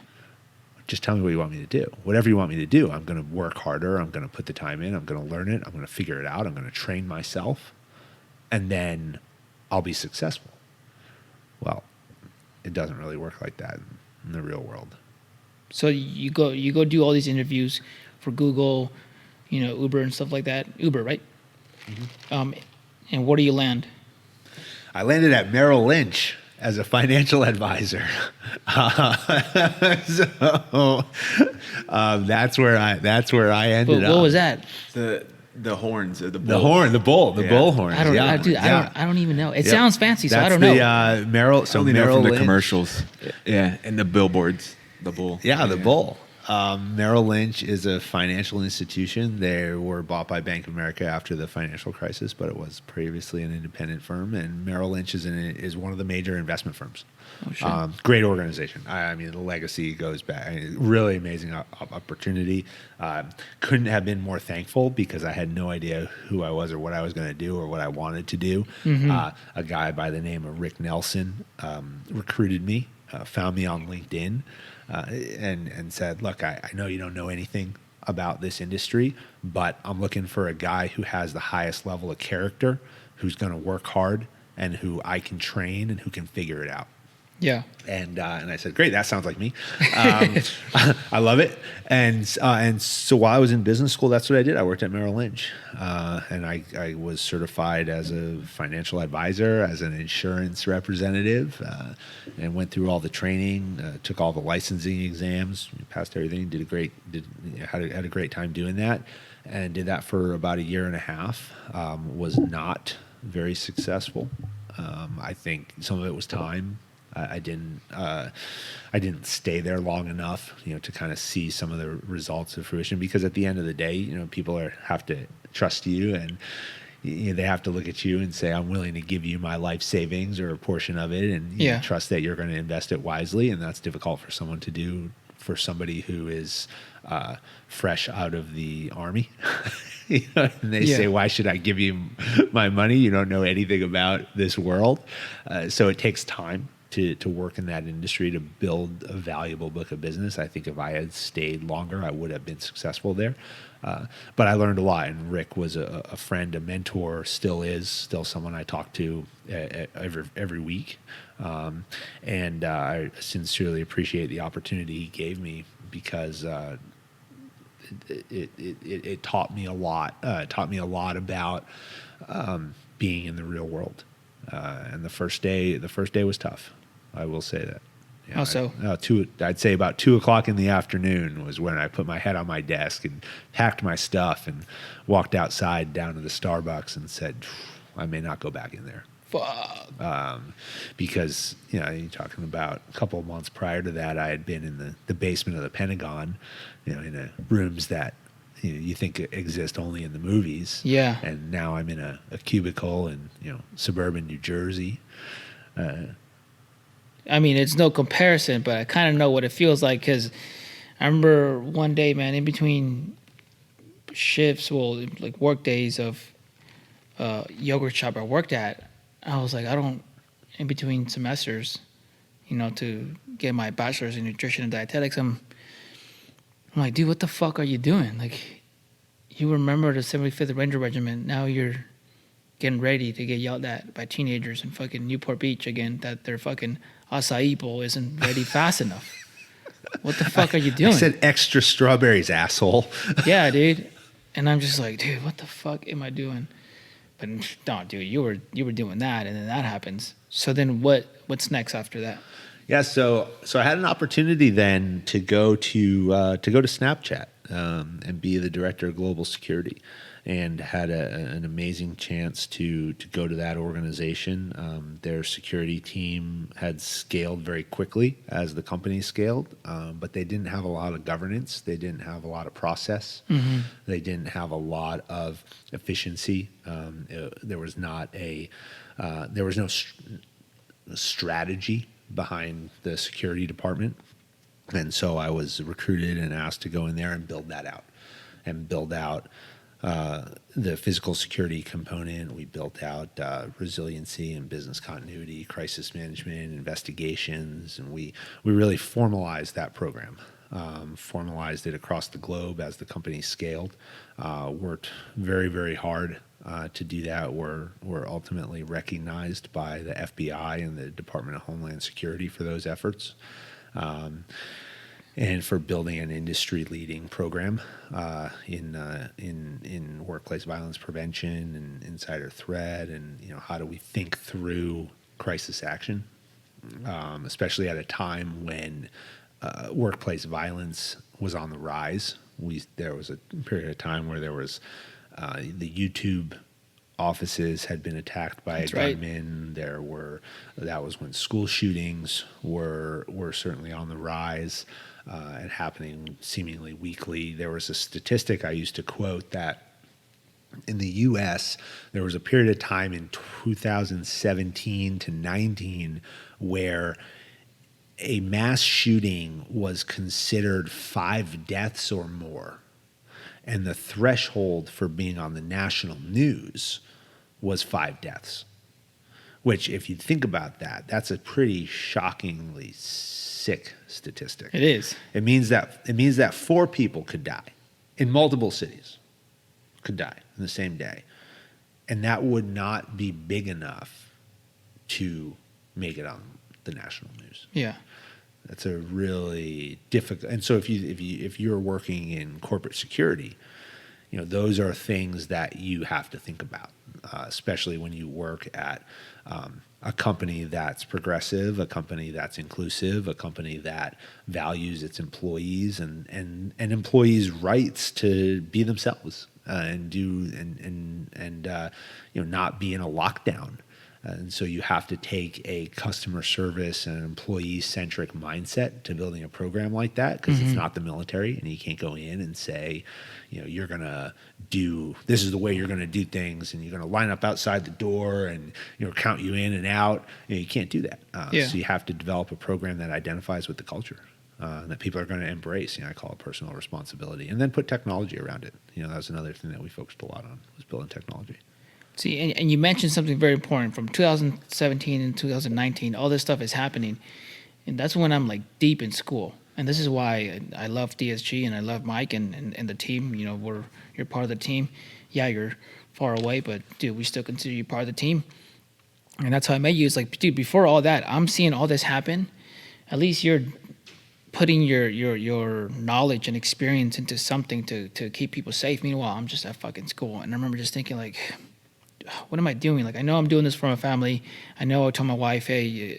Just tell me what you want me to do. Whatever you want me to do, I'm going to work harder. I'm going to put the time in. I'm going to learn it. I'm going to figure it out. I'm going to train myself, and then I'll be successful. Well, it doesn't really work like that in the real world. So you go do all these interviews for Google, Uber and stuff like that. Uber, right? Mm-hmm. And where do you land? I landed at Merrill Lynch as a financial advisor. So that's where I ended But up. what was that? The horns of the bull. The bull horns. I don't know. yeah. Dude, Yeah. I don't even know. It Yep. sounds fancy, so That's I don't know. the Merrill. I So only know Merrill from the Lynch. commercials. Yeah, and the billboards. The bull. Yeah, the bull. Merrill Lynch is a financial institution. They were bought by Bank of America after the financial crisis, but it was previously an independent firm. And Merrill Lynch is one of the major investment firms. Oh, shit. Great organization. I mean, the legacy goes back. Really amazing opportunity. Couldn't have been more thankful, because I had no idea who I was or what I was going to do or what I wanted to do. A guy by the name of Rick Nelson recruited me, found me on LinkedIn, and said, "Look, I know you don't know anything about this industry, but I'm looking for a guy who has the highest level of character, who's going to work hard, and who I can train and who can figure it out." Yeah. And I said, "Great, that sounds like me." I love it. And so while I was in business school, that's what I did. I worked at Merrill Lynch, and I was certified as a financial advisor, as an insurance representative, and went through all the training, took all the licensing exams, passed everything. Had a great time doing that, and did that for about a year and a half. Was not very successful. I think some of it was time. I didn't stay there long enough, to kind of see some of the results of fruition. Because at the end of the day, people have to trust you, and they have to look at you and say, "I'm willing to give you my life savings or a portion of it," and trust that you're going to invest it wisely. And that's difficult for someone to do, for somebody who is fresh out of the army. And they say, "Why should I give you my money? You don't know anything about this world." So it takes time to work in that industry, to build a valuable book of business. I think if I had stayed longer, I would have been successful there. But I learned a lot, and Rick was a friend, a mentor, still someone I talk to every week. And I sincerely appreciate the opportunity he gave me, because it taught me a lot. Taught me a lot about being in the real world. And the first day was tough. I will say that. How so? I'd say about 2:00 in the afternoon was when I put my head on my desk and packed my stuff and walked outside down to the Starbucks and said, "I may not go back in there." Fuck. Because you're talking about a couple of months prior to that, I had been in the basement of the Pentagon, in rooms that you think exist only in the movies. Yeah. And now I'm in a cubicle in suburban New Jersey. I mean, it's no comparison, but I kind of know what it feels like, because I remember one day, man, in between shifts, like work days of yogurt shop I worked at, I was like, in between semesters, to get my bachelor's in nutrition and dietetics, I'm like, dude, what the fuck are you doing? Like, you remember the 75th Ranger Regiment, now you're getting ready to get yelled at by teenagers in fucking Newport Beach again, that their fucking acai bowl isn't ready fast enough. What the fuck are you I doing? said extra strawberries, asshole. Yeah, dude. And I'm just like, dude, what the fuck am I doing? But no, dude, you were doing that, and then that happens. So then what's next after that? Yeah, so I had an opportunity then to go to Snapchat and be the director of global security, and had an amazing chance to go to that organization. Their security team had scaled very quickly as the company scaled, but they didn't have a lot of governance. They didn't have a lot of process. They didn't have a lot of efficiency. There was no strategy behind the security department. And so I was recruited and asked to go in there and build that out, and build out the physical security component. We built out resiliency and business continuity, crisis management, investigations, and we really formalized that program. Formalized it across the globe as the company scaled. Worked very, very hard to do that. We're ultimately recognized by the FBI and the Department of Homeland Security for those efforts, and for building an industry-leading program in workplace violence prevention and insider threat, and how do we think through crisis action, especially at a time when workplace violence was on the rise. There was a period of time where there was the YouTube offices had been attacked by That's a gunman. Right. That was when school shootings were certainly on the rise and happening seemingly weekly. There was a statistic I used to quote that in the U.S., there was a period of time in 2017 to 19 where a mass shooting was considered 5 deaths or more. And the threshold for being on the national news was 5 deaths, which, if you think about that, that's a pretty shockingly sick statistic. It is. It means that 4 people could die in multiple cities, could die in the same day. And that would not be big enough to make it on the national news. Yeah. That's a really difficult. And so if you're working in corporate security, those are things that you have to think about, especially when you work at a company that's progressive, a company that's inclusive, a company that values its employees and employees' rights to be themselves and not be in a lockdown. And so you have to take a customer service and employee-centric mindset to building a program like that, because it's not the military, and you can't go in and say, you're going to this is the way you're going to do things, and you're going to line up outside the door and count you in and out. You can't do that. So you have to develop a program that identifies with the culture that people are going to embrace. I call it personal responsibility, and then put technology around it. That was another thing that we focused a lot on, was building technology. See, and you mentioned something very important. From 2017 and 2019, all this stuff is happening, and that's when I'm like deep in school. And this is why I love DSG and I love Mike and the team. You're part of the team. Yeah, you're far away, but dude, we still consider you part of the team. And that's how I met you. It's like, dude, before all that, I'm seeing all this happen. At least you're putting your knowledge and experience into something to keep people safe. Meanwhile, I'm just at fucking school, and I remember just thinking like, what am I doing? Like, I know I'm doing this for my family. I know I told my wife, hey,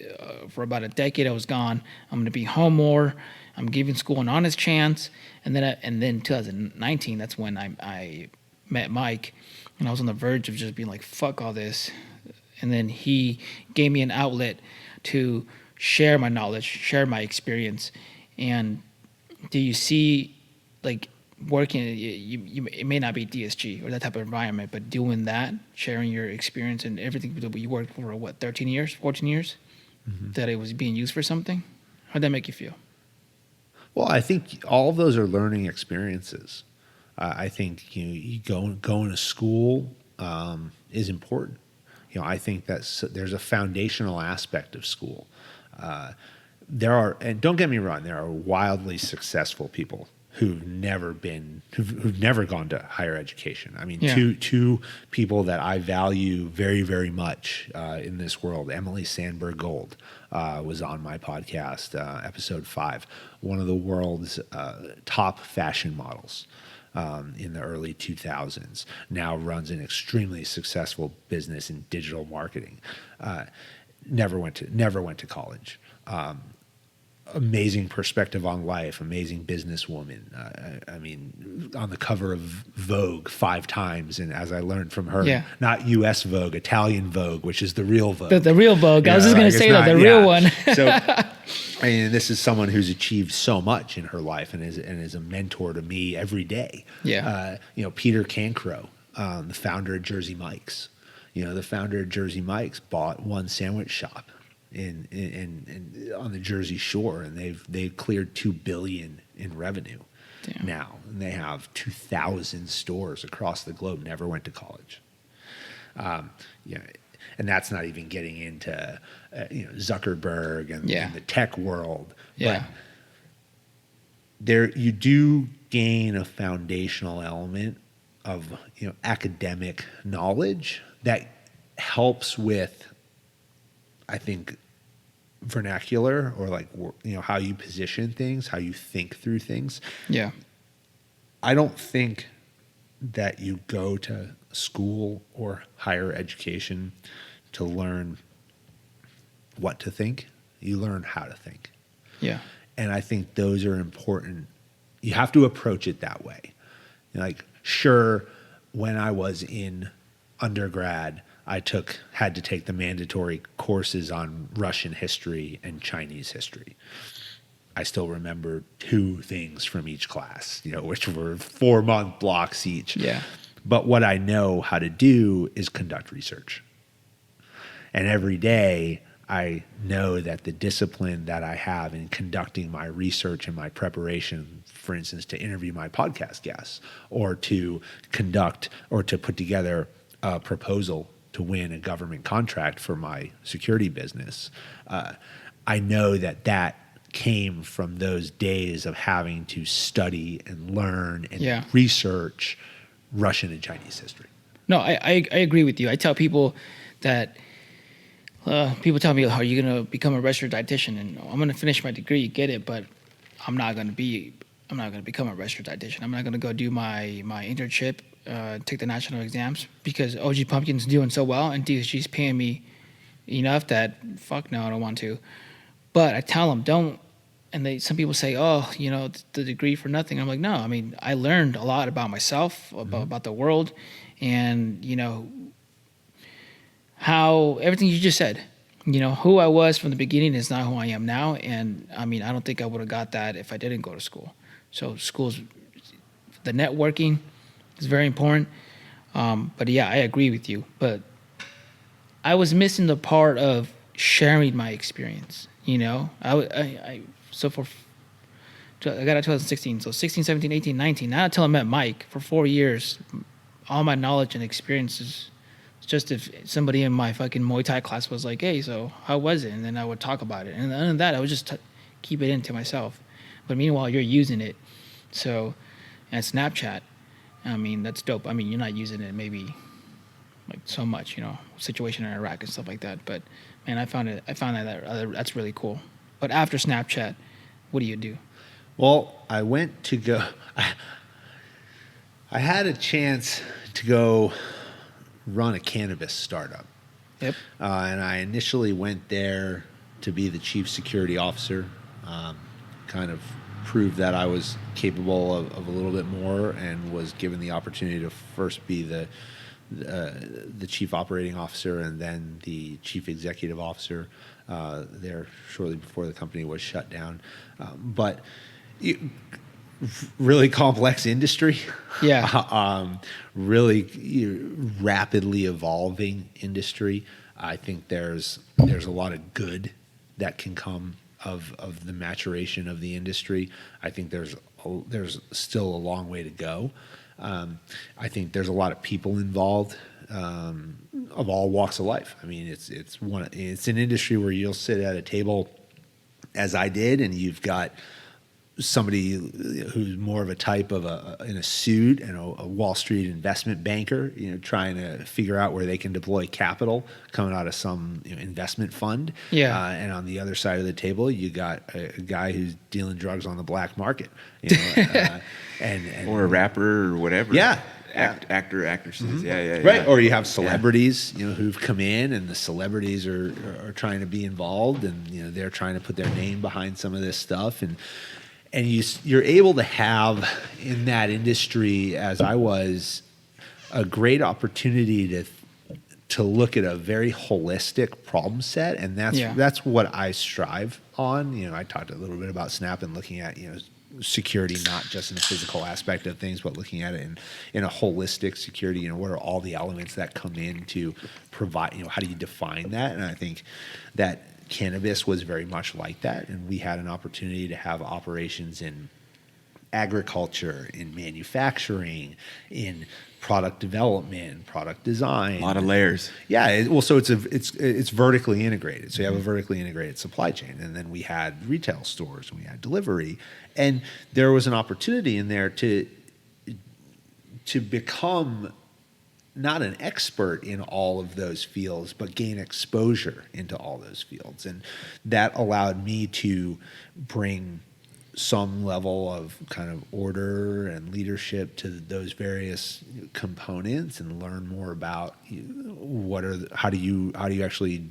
for about a decade I was gone. I'm going to be home more. I'm giving school an honest chance. And then 2019, that's when I met Mike, and I was on the verge of just being like, fuck all this. And then he gave me an outlet to share my knowledge, share my experience. And do you see, like, working, it may not be DSG or that type of environment, but doing that, sharing your experience and everything that you worked for, 13 years, 14 years, that it was being used for something? How'd that make you feel? Well, I think all of those are learning experiences. I think going to school is important. I think that there's a foundational aspect of school. And don't get me wrong, there are wildly successful people who've never gone to higher education. I mean, Yeah. two people that I value very, very much in this world. Emily Sandberg Gold was on my podcast, episode 5, one of the world's top fashion models in the early 2000s. Now runs an extremely successful business in digital marketing. Never went to college. Amazing perspective on life, amazing businesswoman. I mean, on the cover of Vogue 5 times, and as I learned from her, Yeah. not U.S. Vogue, Italian Vogue, which is the real Vogue. The real Vogue. I was just Yeah, going like, to say it's that, the not- real yeah. one. So, I mean, this is someone who's achieved so much in her life and is a mentor to me every day. Yeah. Peter Cancro, the founder of Jersey Mike's. The founder of Jersey Mike's bought one sandwich shop in on the Jersey Shore, and they've cleared $2 billion in revenue. Damn. Now, and they have 2,000 stores across the globe. Never went to college. And that's not even getting into Zuckerberg and the tech world. Yeah. But there, you do gain a foundational element of academic knowledge that helps with, I think, vernacular, or like how you position things, how you think through things. Yeah. I don't think that you go to school or higher education to learn what to think. You learn how to think. Yeah. And I think those are important. You have to approach it that way. Like, sure, when I was in undergrad, I had to take the mandatory courses on Russian history and Chinese history. I still remember 2 things from each class, which were 4-month blocks each. Yeah. But what I know how to do is conduct research. And every day I know that the discipline that I have in conducting my research and my preparation, for instance, to interview my podcast guests, or to conduct or to put together a proposal to win a government contract for my security business, I know that came from those days of having to study and learn and research Russian and Chinese history. No, I agree with you. I tell people that people tell me, "Are you going to become a registered dietitian?" And I'm going to finish my degree, get it, but I'm not going to become a registered dietitian. I'm not going to go do my internship, take the national exams, because OG Pumpkin's doing so well and DSG's paying me enough that fuck no, I don't want to. But I tell them don't. And some people say, "Oh, the degree for nothing." I'm like, no. I mean, I learned a lot about myself, about the world, and how everything you just said. Who I was from the beginning is not who I am now, and I mean, I don't think I would have got that if I didn't go to school. So the networking is very important. But yeah, I agree with you. But I was missing the part of sharing my experience. I got out 2016, so 16, 17, 18, 19. Not until I met Mike for 4 years, all my knowledge and experiences. Just if somebody in my fucking Muay Thai class was like, "Hey, so how was it?" And then I would talk about it. And other than that, I would just keep it in to myself. But meanwhile, you're using it. So, and Snapchat, I mean, that's dope. I mean, you're not using it maybe like so much, situation in Iraq and stuff like that. But man, I found that's really cool. But after Snapchat, what do you do? Well, I went to go. I had a chance to go run a cannabis startup. Yep. And I initially went there to be the chief security officer, kind of proved that I was capable of a little bit more, and was given the opportunity to first be the chief operating officer and then the chief executive officer there shortly before the company was shut down. But really complex industry. Yeah. Really rapidly evolving industry. I think there's a lot of good that can come of the maturation of the industry. I think there's still a long way to go. I think there's a lot of people involved of all walks of life. I mean, it's an industry where you'll sit at a table, as I did, and you've got somebody who's more of a type of in a suit and a Wall Street investment banker, trying to figure out where they can deploy capital coming out of some investment fund. Yeah. And on the other side of the table, you got a guy who's dealing drugs on the black market, and or a rapper or whatever. Yeah. Actor, actresses. Yeah. Right. Or you have celebrities, who've come in, and the celebrities are trying to be involved, and they're trying to put their name behind some of this stuff, and you're able to have in that industry, as I was, a great opportunity to look at a very holistic problem set, and that's what I strive on. I talked a little bit about Snap and looking at security, not just in the physical aspect of things, but looking at it in a holistic security. What are all the elements that come in to provide? How do you define that? And I think that cannabis was very much like that, and we had an opportunity to have operations in agriculture, in manufacturing, in product development, product design. A lot of layers. Yeah, so it's vertically integrated. So you have a vertically integrated supply chain, and then we had retail stores, and we had delivery, and there was an opportunity in there to become not an expert in all of those fields, but gain exposure into all those fields. And that allowed me to bring some level of kind of order and leadership to those various components, and learn more about how do you actually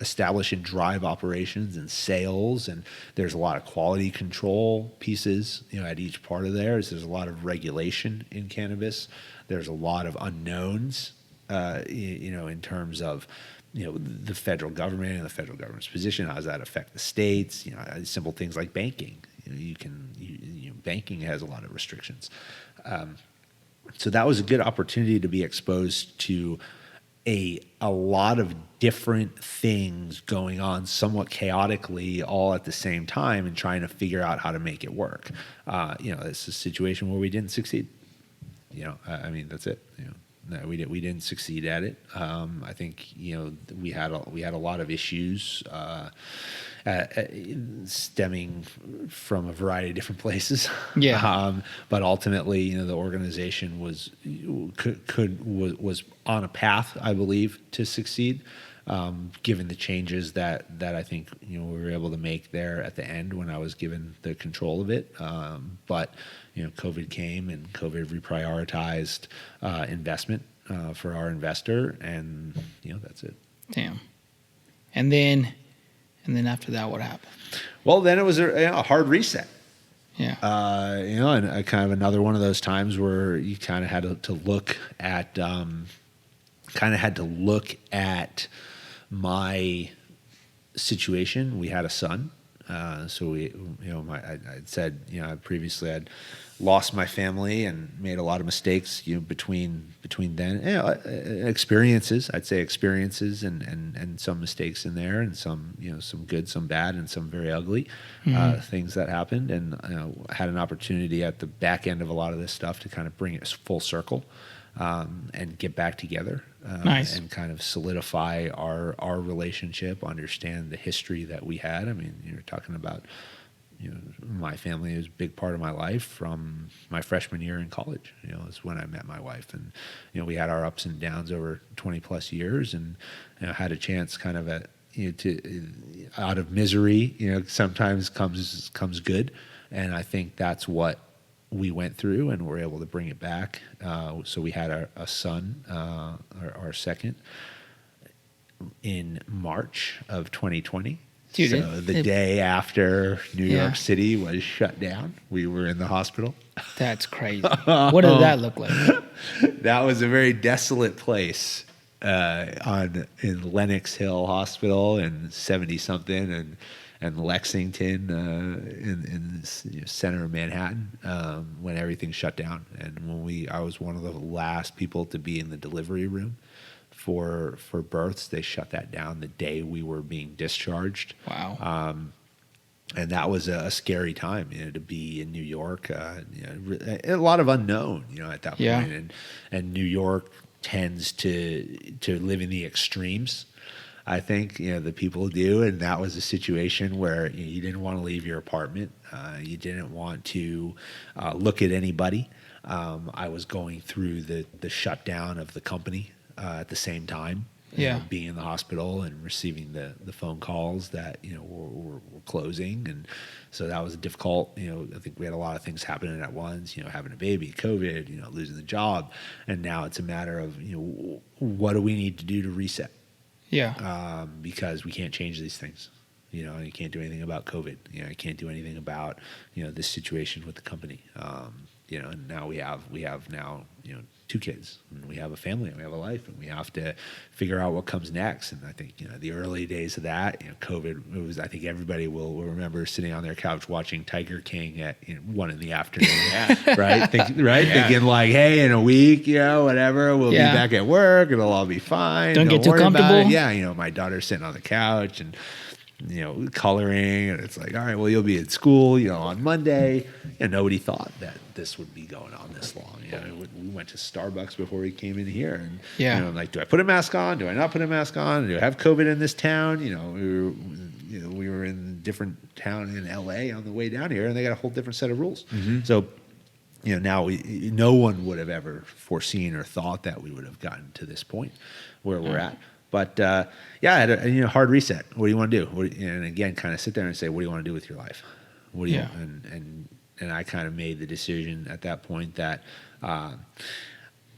establish and drive operations and sales. And there's a lot of quality control pieces, at each part of there. There's a lot of regulation in cannabis. There's a lot of unknowns, in terms of, the federal government and the federal government's position. How does that affect the states? Simple things like banking. Banking has a lot of restrictions. So that was a good opportunity to be exposed to a lot of different things going on somewhat chaotically all at the same time, and trying to figure out how to make it work. It's a situation where we didn't succeed. That's it. No, we didn't succeed at it. I think we had a lot of issues stemming from a variety of different places. Yeah. But ultimately, the organization was on a path, I believe, to succeed. Given the changes that I think we were able to make there at the end when I was given the control of it. But COVID came, and COVID reprioritized investment for our investor, and that's it. Damn. And then after that, what happened? Well, then it was a hard reset. Yeah. And kind of another one of those times where you kind of had to look at my situation. We had a son. So I said, previously I'd lost my family and made a lot of mistakes, between then, experiences, I'd say experiences and some mistakes in there, and some good, some bad, and some very ugly things that happened. And I had an opportunity at the back end of a lot of this stuff to kind of bring it full circle. And get back together, nice. And kind of solidify our relationship, understand the history that we had. I mean, you're talking about, my family is a big part of my life from my freshman year in college. Is when I met my wife, and we had our ups and downs over 20 plus years, and had a chance kind of out of misery. Sometimes comes good, and I think that's what we went through, and were able to bring it back. So we had a son, our second, in March of 2020. Dude, so the day after New York City was shut down, we were in the hospital. That's crazy. What did that look like? That was a very desolate place in Lenox Hill Hospital in 70-something, and Lexington in the center of Manhattan, when everything shut down. And I was one of the last people to be in the delivery room for births. They shut that down the day we were being discharged. Wow. And that was a scary time, to be in New York. A lot of unknown, at that point. And New York tends to live in the extremes. I think the people do, and that was a situation where you didn't want to leave your apartment. You didn't want to look at anybody. I was going through the shutdown of the company at the same time. Being in the hospital and receiving the phone calls that were closing, and so that was difficult. I think we had a lot of things happening at once. Having a baby, COVID, losing the job, and now it's a matter of what do we need to do to reset? Because we can't change these things. And you can't do anything about COVID. You can't do anything about this situation with the company. And now we have now 2 kids, and we have a family, and we have a life, and we have to figure out what comes next. And I think the early days of that, COVID, it was. I think everybody will remember sitting on their couch watching Tiger King at 1 in the afternoon, right? Thinking like, hey, in a week, whatever, we'll be back at work, it'll all be fine. Don't get too comfortable. My daughter's sitting on the couch and coloring, and it's like, all right, well, you'll be at school, on Monday. And nobody thought that this would be going on this long. We went to Starbucks before we came in here, and I'm like, do I put a mask on? Do I not put a mask on? Do I have COVID in this town? We were in a different town in LA on the way down here, and they got a whole different set of rules. So, now no one would have ever foreseen or thought that we would have gotten to this point where we're at. But I had a hard reset. What do you want to do? And again, kind of sit there and say, what do you want to do with your life? What do you? And I kind of made the decision at that point that I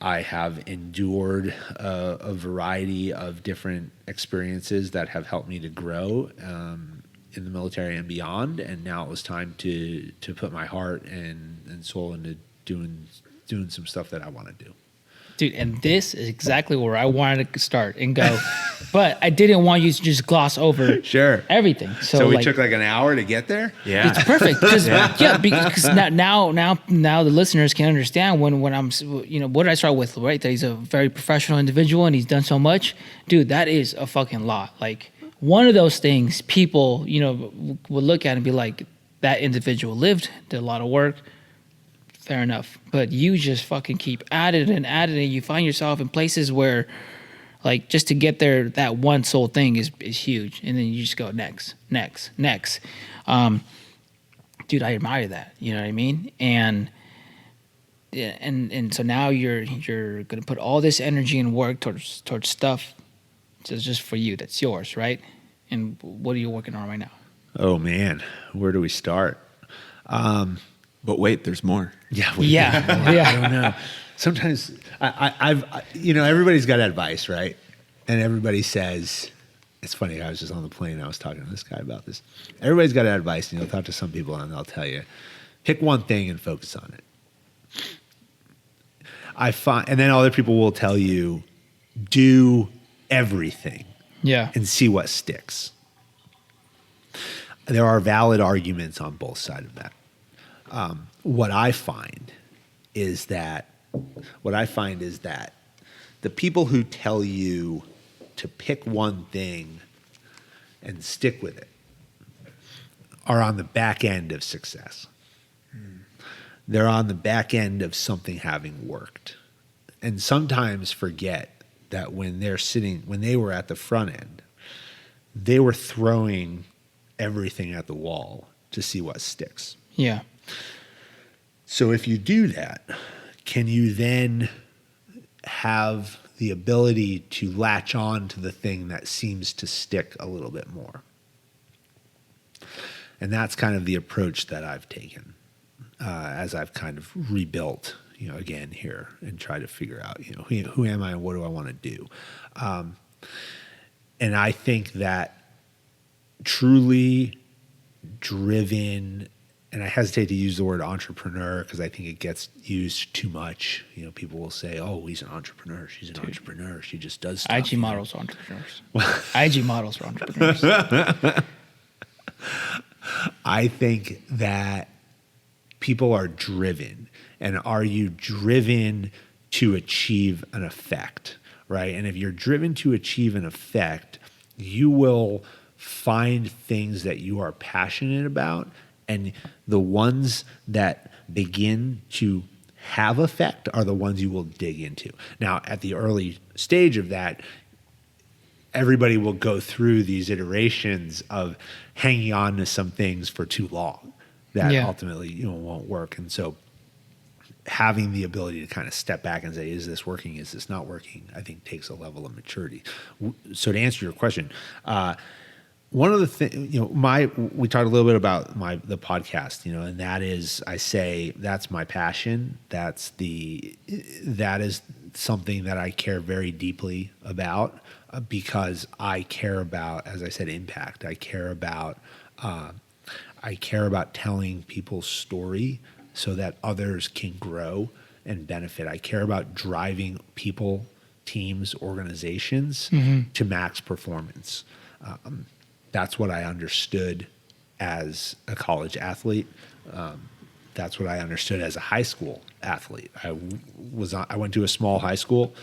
have endured a variety of different experiences that have helped me to grow in the military and beyond. And now it was time to put my heart and soul into doing some stuff that I want to do. Dude, and this is exactly where I wanted to start and go, but I didn't want you to just gloss over everything. So we took like an hour to get there. Yeah, it's perfect because now the listeners can understand when I'm what did I start with, right? That he's a very professional individual and he's done so much, dude. That is a fucking lot. Like one of those things people would look at and be like, that individual did a lot of work. Fair enough. But you just fucking keep at it and you find yourself in places where, like, just to get there, that one sole thing is huge. And then you just go next. Dude, I admire that. You know what I mean? And so now you're going to put all this energy and work towards stuff just for you. That's yours, right? And what are you working on right now? Oh, man. Where do we start? But wait, there's more. I don't know. Sometimes I've everybody's got advice, right? And everybody says, it's funny. I was just on the plane. I was talking to this guy about this. Everybody's got advice, and you'll talk to some people, and they'll tell you, pick one thing and focus on it. And then other people will tell you, do everything, and see what sticks. There are valid arguments on both sides of that. What I find is that the people who tell you to pick one thing and stick with it are on the back end of success. They're on the back end of something having worked, and sometimes forget that when they were at the front end, they were throwing everything at the wall to see what sticks. Yeah. So if you do that, can you then have the ability to latch on to the thing that seems to stick a little bit more? And that's kind of the approach that I've taken as I've kind of rebuilt, again here and try to figure out, who am I and what do I want to do? And I think that truly driven, and I hesitate to use the word entrepreneur because I think it gets used too much. People will say, "Oh, he's an entrepreneur. She's an entrepreneur. She just does stuff." IG models are entrepreneurs. IG models are entrepreneurs. I think that people are driven, and are you driven to achieve an effect, right? And if you're driven to achieve an effect, you will find things that you are passionate about. And the ones that begin to have effect are the ones you will dig into. Now, at the early stage of that, everybody will go through these iterations of hanging on to some things for too long that Yeah. ultimately, won't work. And so having the ability to kind of step back and say, is this working? Is this not working? I think takes a level of maturity. So to answer your question, one of the things, we talked a little bit about the podcast, and that is, I say, that's my passion. That is something that I care very deeply about because I care about, as I said, impact. I care about telling people's story so that others can grow and benefit. I care about driving people, teams, organizations to max performance. That's what I understood as a college athlete. That's what I understood as a high school athlete. I went to a small high school.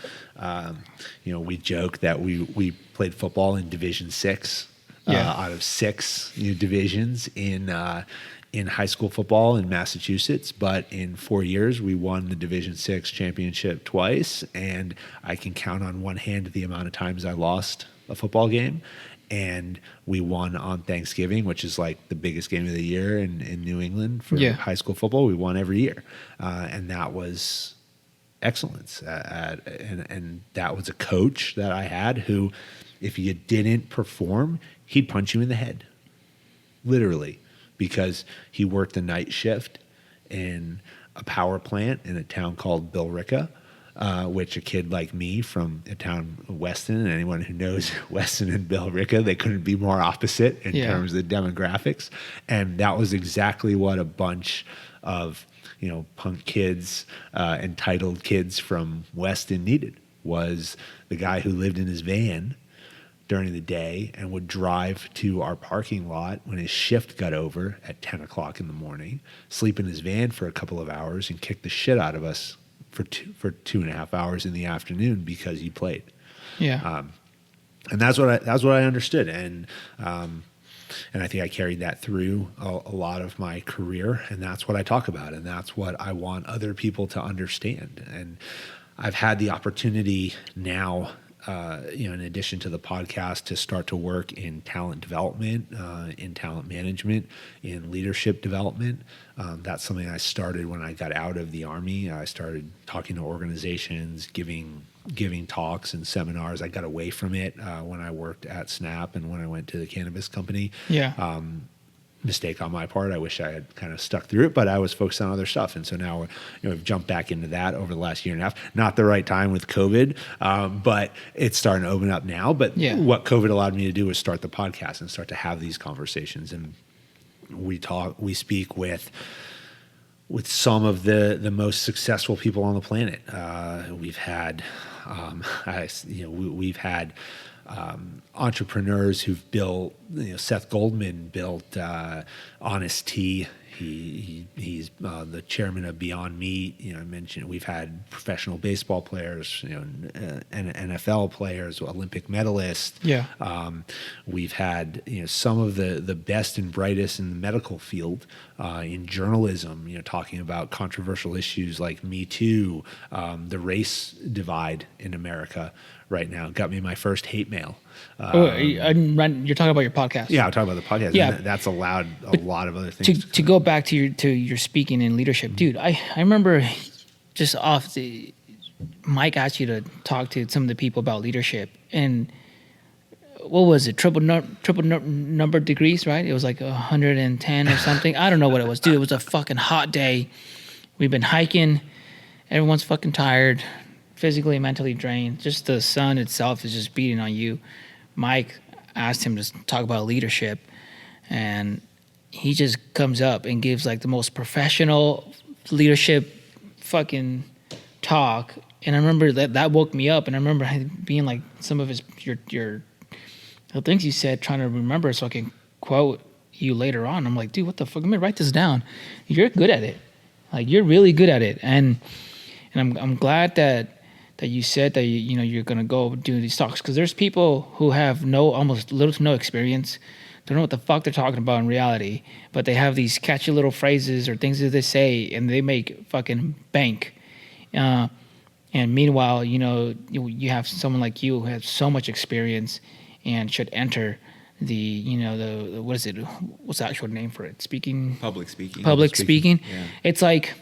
We joke that we played football in Division 6 out of 6 divisions in high school football in Massachusetts. But in 4 years, we won the Division 6 championship twice, and I can count on one hand the amount of times I lost a football game. And we won on Thanksgiving, which is like the biggest game of the year in New England for high school football. We won every year. And that was excellence. And that was a coach that I had who, if you didn't perform, he'd punch you in the head, literally, because he worked the night shift in a power plant in a town called Billerica. Which a kid like me from a town, Weston, and anyone who knows Weston and Billerica, they couldn't be more opposite in terms of the demographics. And that was exactly what a bunch of, punk kids, entitled kids from Weston needed, was the guy who lived in his van during the day and would drive to our parking lot when his shift got over at 10 o'clock in the morning, sleep in his van for a couple of hours and kick the shit out of us for 2.5 hours in the afternoon because he played. Yeah. And that's what I understood. And I think I carried that through a lot of my career, and that's what I talk about. And that's what I want other people to understand. And I've had the opportunity now, in addition to the podcast, to start to work in talent development, in talent management, in leadership development. That's something I started when I got out of the Army. I started talking to organizations, giving talks and seminars. I got away from it when I worked at Snap and when I went to the cannabis company. Yeah. Mistake on my part. I wish I had kind of stuck through it, but I was focused on other stuff. And so now we've jumped back into that over the last year and a half. Not the right time with COVID, but it's starting to open up now. But what COVID allowed me to do was start the podcast and start to have these conversations. And we speak with some of the most successful people on the planet. We've had entrepreneurs who've built. Seth Goldman built Honest Tea. He's the chairman of Beyond Meat. I mentioned we've had professional baseball players, and NFL players, Olympic medalists. Yeah. We've had some of the best and brightest in the medical field, in journalism. Talking about controversial issues like Me Too, the race divide in America right now. Got me my first hate mail. You're talking about your podcast. Yeah, I'm talking about the podcast. Yeah. And that's allowed a lot of other things. To go back to your speaking and leadership, dude, I remember just Mike asked you to talk to some of the people about leadership, and what was it? Triple number degrees, right? It was like 110 or something. I don't know what it was, dude. It was a fucking hot day. We've been hiking. Everyone's fucking tired, physically and mentally drained. Just the sun itself is just beating on you. Mike asked him to talk about leadership, and he just comes up and gives like the most professional leadership fucking talk. And I remember that woke me up, and I remember being like some of your the things you said, trying to remember so I can quote you later on. I'm like, dude, what the fuck? I'm gonna write this down. You're good at it. Like, you're really good at it. And I'm glad that you said that you're gonna go do these talks, because there's people who have almost little to no experience. Don't know what the fuck they're talking about in reality, but they have these catchy little phrases or things that they say, and they make fucking bank. And meanwhile, you have someone like you who has so much experience and should enter the what is it? What's the actual name for it? Public speaking. Public speaking. Yeah. It's like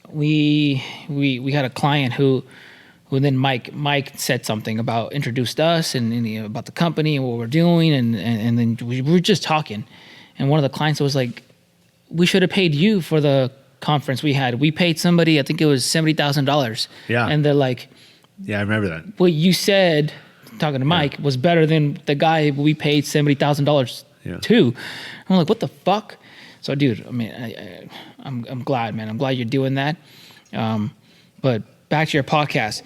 we had a client who then Mike said something about introduced us and about the company and what we're doing and then we were just talking, and one of the clients was like, we should have paid you for the conference we had. We paid somebody, I think it was $70,000. Yeah. And they're like, Yeah, I remember that. what you said, talking to Mike, was better than the guy we paid $70,000 to. I'm like, what the fuck? So, dude, I mean, I'm glad, man. I'm glad you're doing that. But back to your podcast.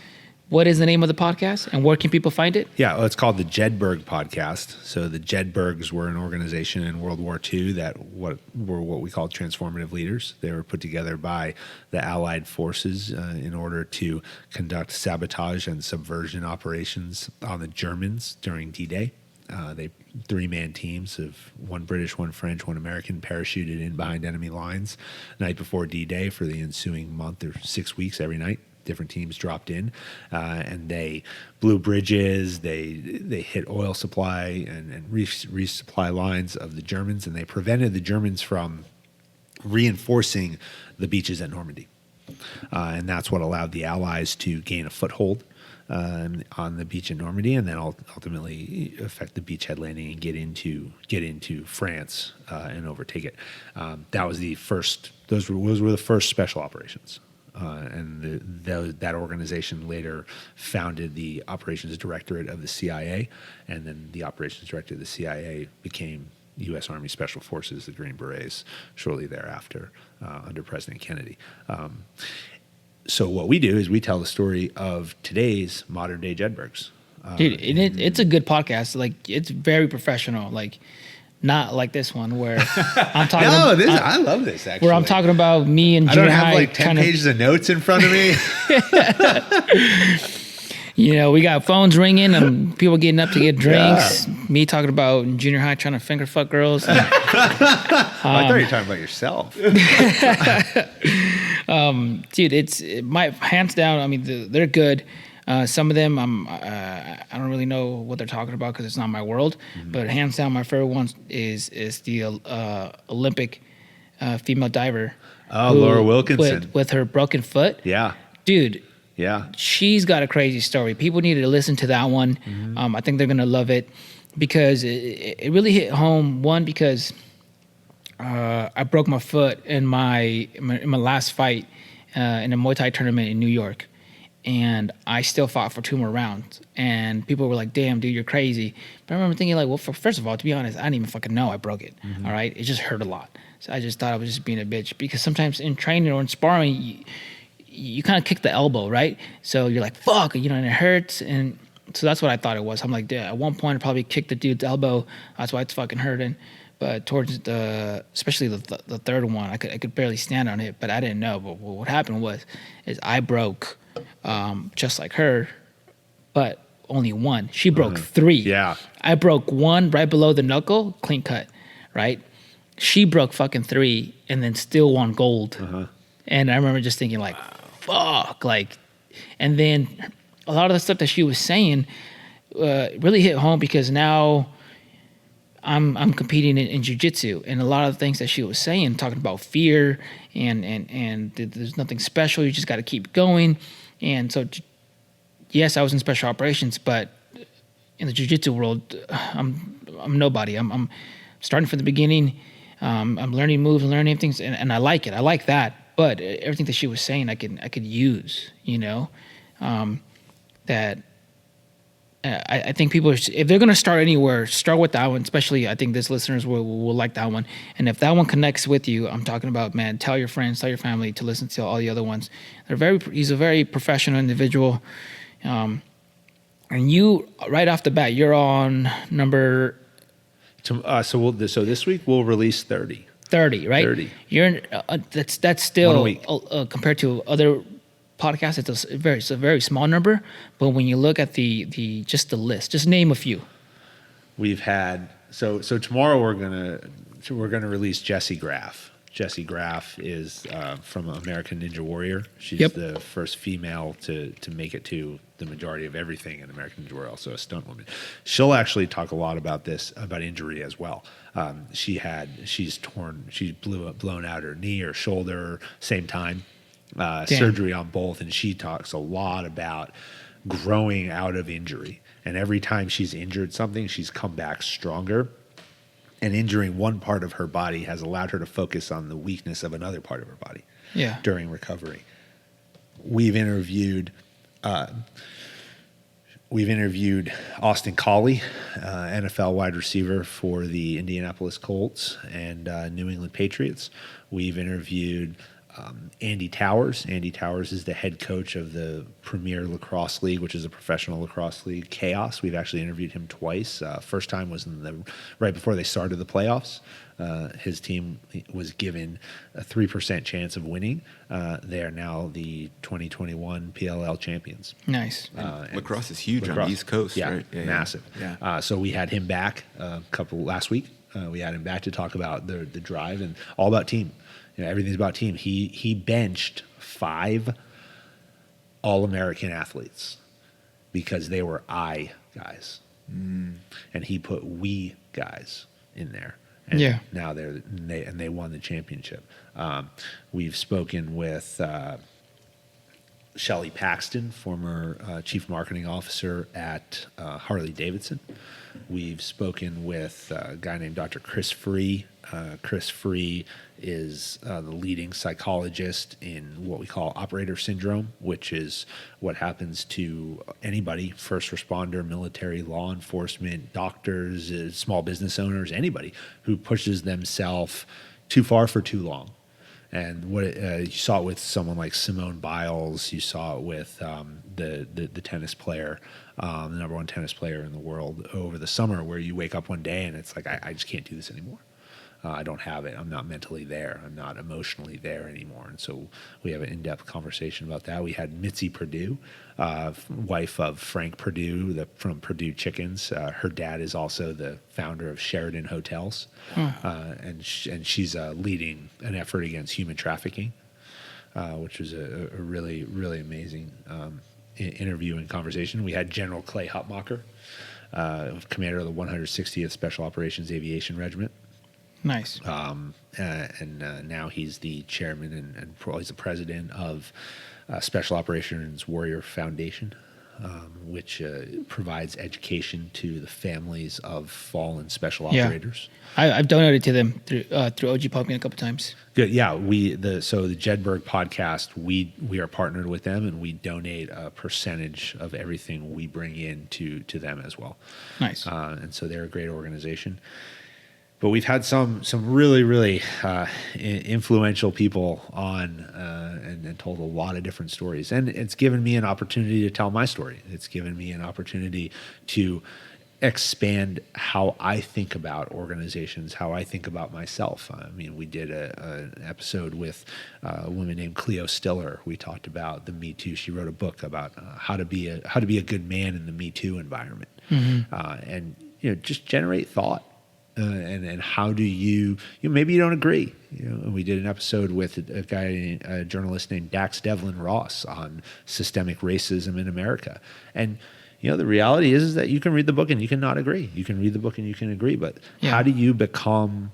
What is the name of the podcast, and where can people find it? Yeah, well, it's called the Jedburgh podcast. So the Jedburghs were an organization in World War II that were what we call transformative leaders. They were put together by the Allied forces in order to conduct sabotage and subversion operations on the Germans during D-Day. They 3-man teams of one British, one French, one American parachuted in behind enemy lines night before D-Day for the ensuing month or 6 weeks every night. Different teams dropped in, and they blew bridges. They hit oil supply and resupply lines of the Germans, and they prevented the Germans from reinforcing the beaches at Normandy. And that's what allowed the Allies to gain a foothold on the beach in Normandy, and then ultimately affect the beachhead landing and get into France and overtake it. That was the first. Those were the first special operations. And that organization later founded the Operations Directorate of the CIA, and then the Operations Director of the CIA became U.S. Army Special Forces, the Green Berets, shortly thereafter under President Kennedy. So what we do is we tell the story of today's modern-day Jedburghs. Dude, it's a good podcast. Like, it's very professional. Like, not like this one where I'm talking. I love this actually. Where I'm talking about me and I don't junior have high like 10 pages of notes in front of me. We got phones ringing and people getting up to get drinks. Me talking about in junior high trying to finger fuck girls. I thought you were talking about yourself. Dude, it's my hands down. I mean, they're good. Some of them, I don't really know what they're talking about because it's not my world. Mm-hmm. But hands down, my favorite one is the Olympic female diver. Oh, Laura Wilkinson. With her broken foot. Yeah. Dude. Yeah. She's got a crazy story. People need to listen to that one. Mm-hmm. I think they're going to love it because it really hit home. One, because I broke my foot in my last fight in a Muay Thai tournament in New York. And I still fought for 2 more rounds. And people were like, damn, dude, you're crazy. But I remember thinking like, well, first of all, to be honest, I didn't even fucking know I broke it. Mm-hmm. All right? It just hurt a lot. So I just thought I was just being a bitch. Because sometimes in training or in sparring, you kind of kick the elbow, right? So you're like, fuck, and it hurts. And so that's what I thought it was. I'm like, dude, at one point I probably kicked the dude's elbow. That's why it's fucking hurting. But towards especially the third one, I could barely stand on it. But I didn't know. But what happened is I broke... just like her, but only one. She broke 3. Yeah. I broke 1 right below the knuckle, clean cut, right? She broke fucking 3 and then still won gold. And I remember just thinking like, fuck, like, and then a lot of the stuff that she was saying really hit home because now I'm competing in jiu-jitsu, and a lot of the things that she was saying, talking about fear and there's nothing special, you just got to keep going. And so, yes, I was in special operations, but in the jiu-jitsu world, I'm nobody. I'm starting from the beginning. I'm learning moves and learning things, and I like it. I like that. But everything that she was saying, I could use. That I think people, if they're gonna start anywhere, start with that one. Especially, I think this listeners will like that one. And if that one connects with you, I'm talking about, man, tell your friends, tell your family to listen to all the other ones. He's a very professional individual, and you right off the bat, you're on number. So this week we'll release 30. 30, right? 30. You're that's still One a week. Compared to other podcasts, it's a very small number. But when you look at the just the list, just name a few. We've had so tomorrow we're gonna release Jesse Graff. Jessie Graff is from American Ninja Warrior. She's Yep. the first female to make it to the majority of everything in American Ninja Warrior, also a stunt woman. She'll actually talk a lot about this, about injury as well. She's blown out her knee or shoulder, same time, surgery on both. And she talks a lot about growing out of injury. And every time she's injured something, she's come back stronger. And injuring one part of her body has allowed her to focus on the weakness of another part of her body during recovery. We've interviewed Austin Collie, NFL wide receiver for the Indianapolis Colts and New England Patriots. We've interviewed Andy Towers. Andy Towers is the head coach of the Premier Lacrosse League, which is a professional lacrosse league, Chaos. We've actually interviewed him twice. First time was right before they started the playoffs. His team was given a 3% chance of winning. They are now the 2021 PLL champions. Nice. Lacrosse is huge on the East Coast, right? Yeah, massive. Yeah. So we had him back last week. We had him back to talk about the drive and all about team. Everything's about team. He benched 5 All-American athletes because they were I guys, and he put we guys in there. And now they won the championship. We've spoken with Shelley Paxton, former chief marketing officer at Harley Davidson. We've spoken with a guy named Dr. Chris Free. Chris Free is the leading psychologist in what we call operator syndrome, which is what happens to anybody, first responder, military, law enforcement, doctors, small business owners, anybody who pushes themselves too far for too long. And you saw it with someone like Simone Biles. You saw it with the tennis player, the number 1 tennis player in the world over the summer, where you wake up one day and it's like, I just can't do this anymore. I don't have it. I'm not mentally there. I'm not emotionally there anymore. And so we have an in-depth conversation about that. We had Mitzi Perdue, wife of Frank Perdue from Perdue Chickens. Her dad is also the founder of Sheridan Hotels. And she's leading an effort against human trafficking, which was a really, really amazing interview and conversation. We had General Clay Hutmacher, commander of the 160th Special Operations Aviation Regiment. Nice. Now he's the chairman and he's the president of Special Operations Warrior Foundation, which provides education to the families of fallen special operators. I've donated to them through OG Pumpkin a couple times. Good. Yeah. The Jedburgh podcast, we are partnered with them, and we donate a percentage of everything we bring in to them as well. Nice. And so they're a great organization. But we've had some really, really influential people on and told a lot of different stories. And it's given me an opportunity to tell my story. It's given me an opportunity to expand how I think about organizations, how I think about myself. I mean, we did an episode with a woman named Cleo Stiller. We talked about the Me Too. She wrote a book about how to be a good man in the Me Too environment, and just generate thought. And how do you maybe you don't agree. We did an episode with a journalist named Dax Devlin Ross on systemic racism in America. And the reality is that you can read the book and you can not agree. You can read the book and you can agree. But how do you become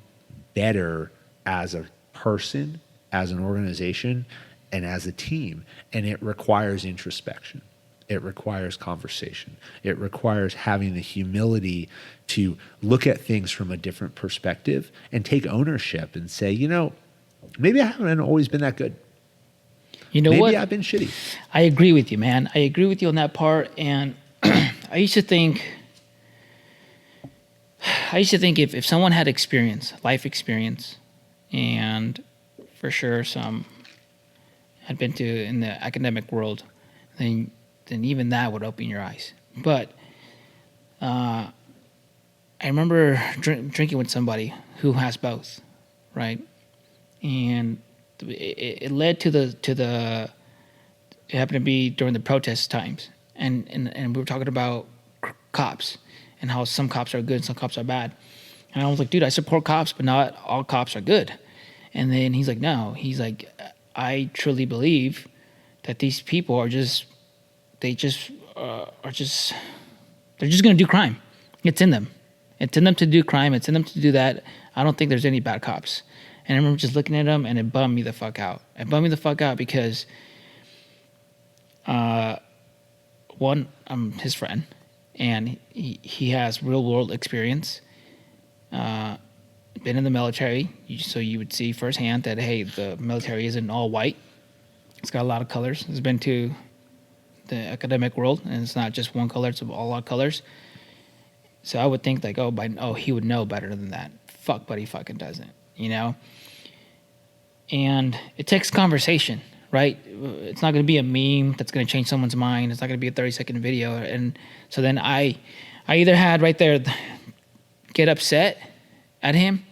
better as a person, as an organization, and as a team? And it requires introspection. It requires conversation. It requires having the humility to look at things from a different perspective and take ownership and say, maybe I haven't always been that good. Maybe I've been shitty. I agree with you, man. I agree with you on that part. And I used to think if someone had life experience, and for sure some had been in the academic world, then even that would open your eyes. But I remember drinking with somebody who has both, right? And it led to it happened to be during the protest times, and we were talking about cops and how some cops are good and some cops are bad. And I was like, dude, I support cops, but not all cops are good. And then he's like, no. He's like, I truly believe that these people are just, they're just gonna do crime. It's in them. It's in them to do crime. It's in them to do that. I don't think there's any bad cops. And I remember just looking at him, and it bummed me the fuck out. It bummed me the fuck out because, one, I'm his friend, and he has real world experience. Been in the military, so you would see firsthand that, hey, the military isn't all white. It's got a lot of colors. It's been to the academic world, and it's not just one color; it's a lot of colors. So I would think like, he would know better than that. Fuck, but he fucking doesn't, you know? And it takes conversation, right? It's not going to be a meme that's going to change someone's mind. It's not going to be a 30-second video. And so then I either had right there get upset at him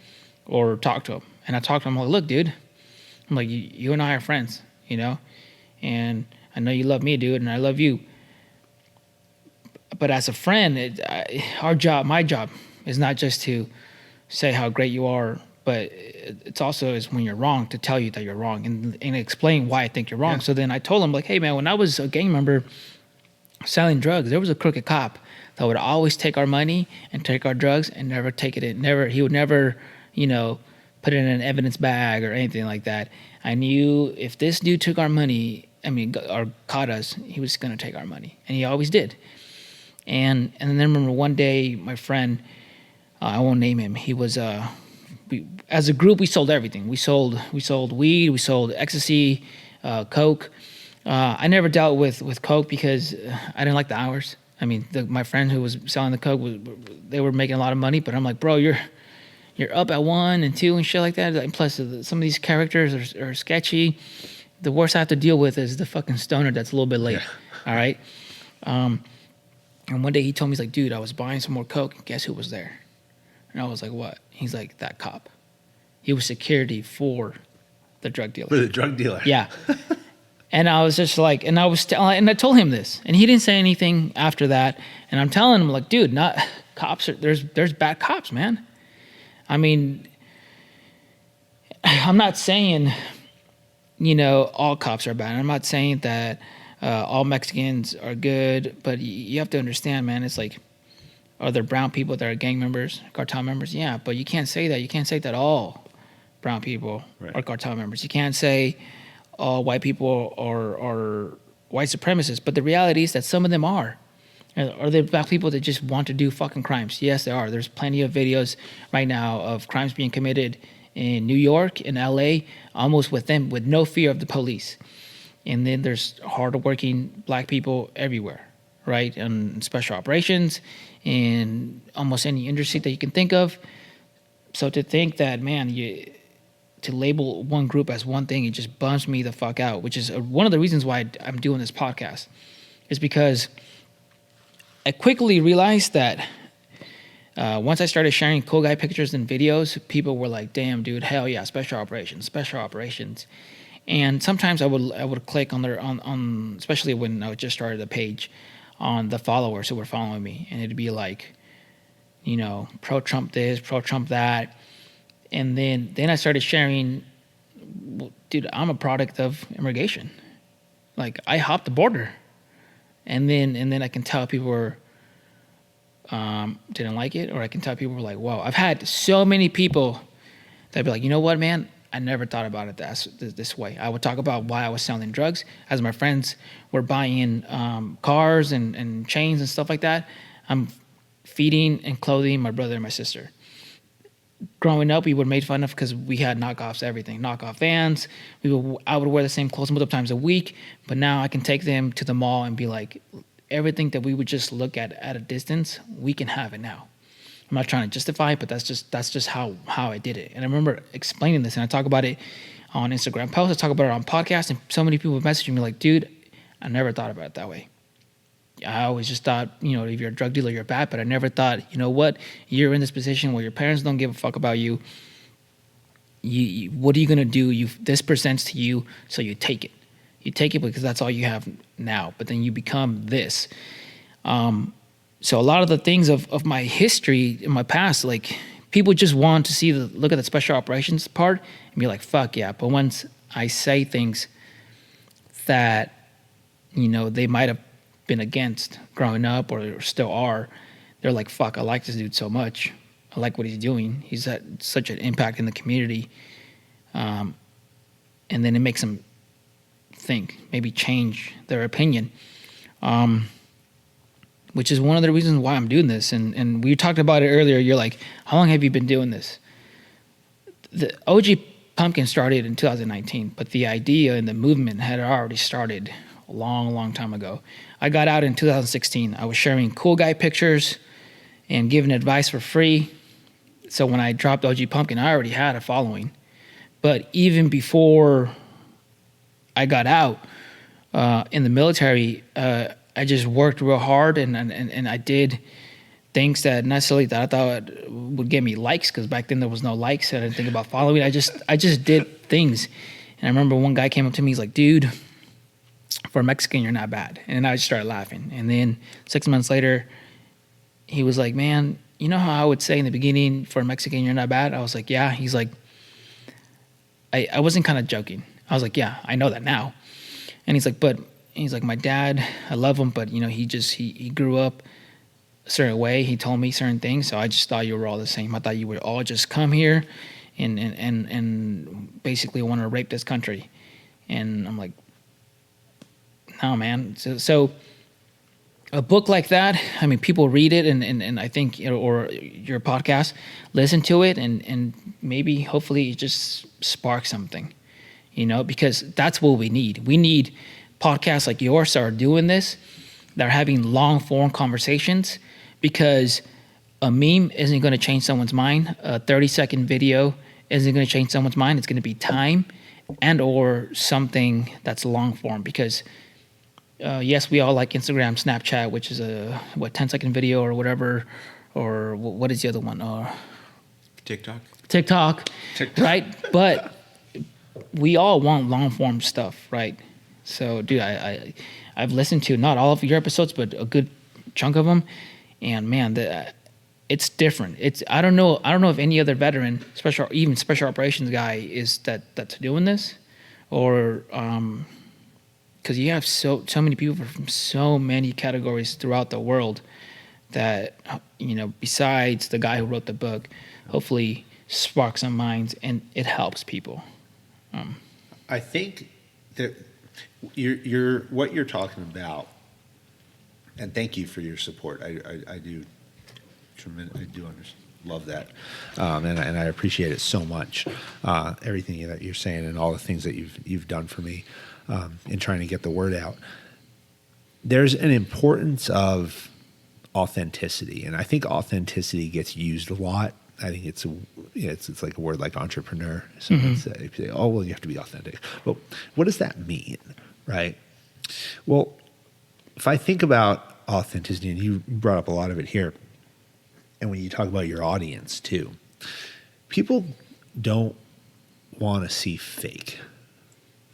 or talk to him. And I talked to him, I'm like, look, dude, I'm like, you and I are friends, you know? And I know you love me, dude, and I love you. But as a friend, my job is not just to say how great you are, but it's also is when you're wrong to tell you that you're wrong and explain why I think you're wrong. Yeah. So then I told him like, hey man, when I was a gang member selling drugs, there was a crooked cop that would always take our money and take our drugs and never take it in. He would never, put it in an evidence bag or anything like that. I knew if this dude took our money, or caught us, he was gonna take our money, and he always did. And then I remember one day, my friend, I won't name him. He was as a group, we sold everything. We sold weed, we sold ecstasy, coke. I never dealt with coke because I didn't like the hours. My friend who was selling the coke they were making a lot of money, but I'm like, bro, you're up at 1 and 2 and shit like that. And plus, some of these characters are sketchy. The worst I have to deal with is the fucking stoner that's a little bit late. Yeah. All right. And one day he told me, he's like, dude, I was buying some more coke, and guess who was there? And I was like, what? He's like, that cop. He was security for the drug dealer. For the drug dealer. Yeah. And I was just like, and I told him this, and he didn't say anything after that. And I'm telling him, like, dude, not cops. There's bad cops, man. I'm not saying, all cops are bad. I'm not saying that all Mexicans are good, but you have to understand, man. It's like, are there brown people that are gang members, cartel members? Yeah, but you can't say that. You can't say that all brown people are cartel members. You can't say all white people are white supremacists. But the reality is that some of them are. Are there black people that just want to do fucking crimes? Yes, there are. There's plenty of videos right now of crimes being committed in New York, in LA, almost with no fear of the police. And then there's hardworking black people everywhere, right? And special operations, in almost any industry that you can think of. So to think that, man, to label one group as one thing, it just bums me the fuck out, which is one of the reasons why I'm doing this podcast, is because I quickly realized that once I started sharing cool guy pictures and videos, people were like, damn, dude, hell yeah, special operations. And sometimes I would click on on especially when I just started the page, on the followers who were following me, and it'd be like, pro-Trump this, pro-Trump that. And then I started sharing, dude, I'm a product of immigration. Like, I hopped the border. And then I can tell people were didn't like it, or I can tell people were like, wow. I've had so many people that'd be like, you know what, man? I never thought about it this way. I would talk about why I was selling drugs as my friends were buying cars and chains and stuff like that. I'm feeding and clothing my brother and my sister. Growing up, we were made fun of because we had knockoffs, everything, knockoff vans. I would wear the same clothes multiple times a week, but now I can take them to the mall and be like, everything that we would just look at a distance, we can have it now. I'm not trying to justify it, but that's just how I did it. And I remember explaining this, and I talk about it on Instagram posts. I talk about it on podcasts, and so many people messaging me like, dude, I never thought about it that way. I always just thought, if you're a drug dealer, you're bad. But I never thought, what? You're in this position where your parents don't give a fuck about you. What are you going to do? This presents to you, so you take it. You take it because that's all you have now. But then you become this. So a lot of the things of my history in my past, like people just want to see look at the special operations part and be like, fuck yeah. But once I say things that, they might have been against growing up or still are, they're like, fuck, I like this dude so much. I like what he's doing. He's had such an impact in the community. And then it makes them think, maybe change their opinion. Which is one of the reasons why I'm doing this. And we talked about it earlier. You're like, how long have you been doing this? The OG Pumpkin started in 2019, but the idea and the movement had already started a long, long time ago. I got out in 2016. I was sharing cool guy pictures and giving advice for free. So when I dropped OG Pumpkin, I already had a following. But even before I got out in the military, I just worked real hard and I did things that necessarily that I thought would get me likes, because back then there was no likes. I didn't think about following. I just did things. And I remember one guy came up to me, he's like, dude, for a Mexican, you're not bad. And I just started laughing. And then 6 months later, he was like, man, you know how I would say in the beginning, for a Mexican, you're not bad? I was like, yeah. He's like, I wasn't kind of joking. I was like, yeah, I know that now. And he's like, my dad, I love him, but he grew up a certain way. He told me certain things, so I just thought you were all the same. I thought you would all just come here and basically want to rape this country. And I'm like, no, man. So a book like that, I mean, people read it and I think, or your podcast, listen to it and maybe hopefully it just sparks something, because that's what we need. We need podcasts like yours that are doing this, that are having long form conversations, because a meme isn't going to change someone's mind. A 30-second video isn't going to change someone's mind. It's going to be time and or something that's long form, because yes, we all like Instagram, Snapchat, which is a 10-second video or whatever, or what is the other one? TikTok, right? But we all want long form stuff, right? So, dude, I've listened to not all of your episodes, but a good chunk of them, and man, it's different. I don't know if any other veteran, special operations guy is that's doing this, or because you have so many people from so many categories throughout the world that besides the guy who wrote the book, hopefully sparks some minds and it helps people. I think that you're what you're talking about, and thank you for your support. I do love that, and I appreciate it so much. Everything that you're saying and all the things that you've done for me in trying to get the word out. There's an importance of authenticity, and I think authenticity gets used a lot. I think it's like a word like entrepreneur. Someone say, oh, well, you have to be authentic. Well, what does that mean, right? Well, if I think about authenticity, and you brought up a lot of it here, and when you talk about your audience too, people don't want to see fake.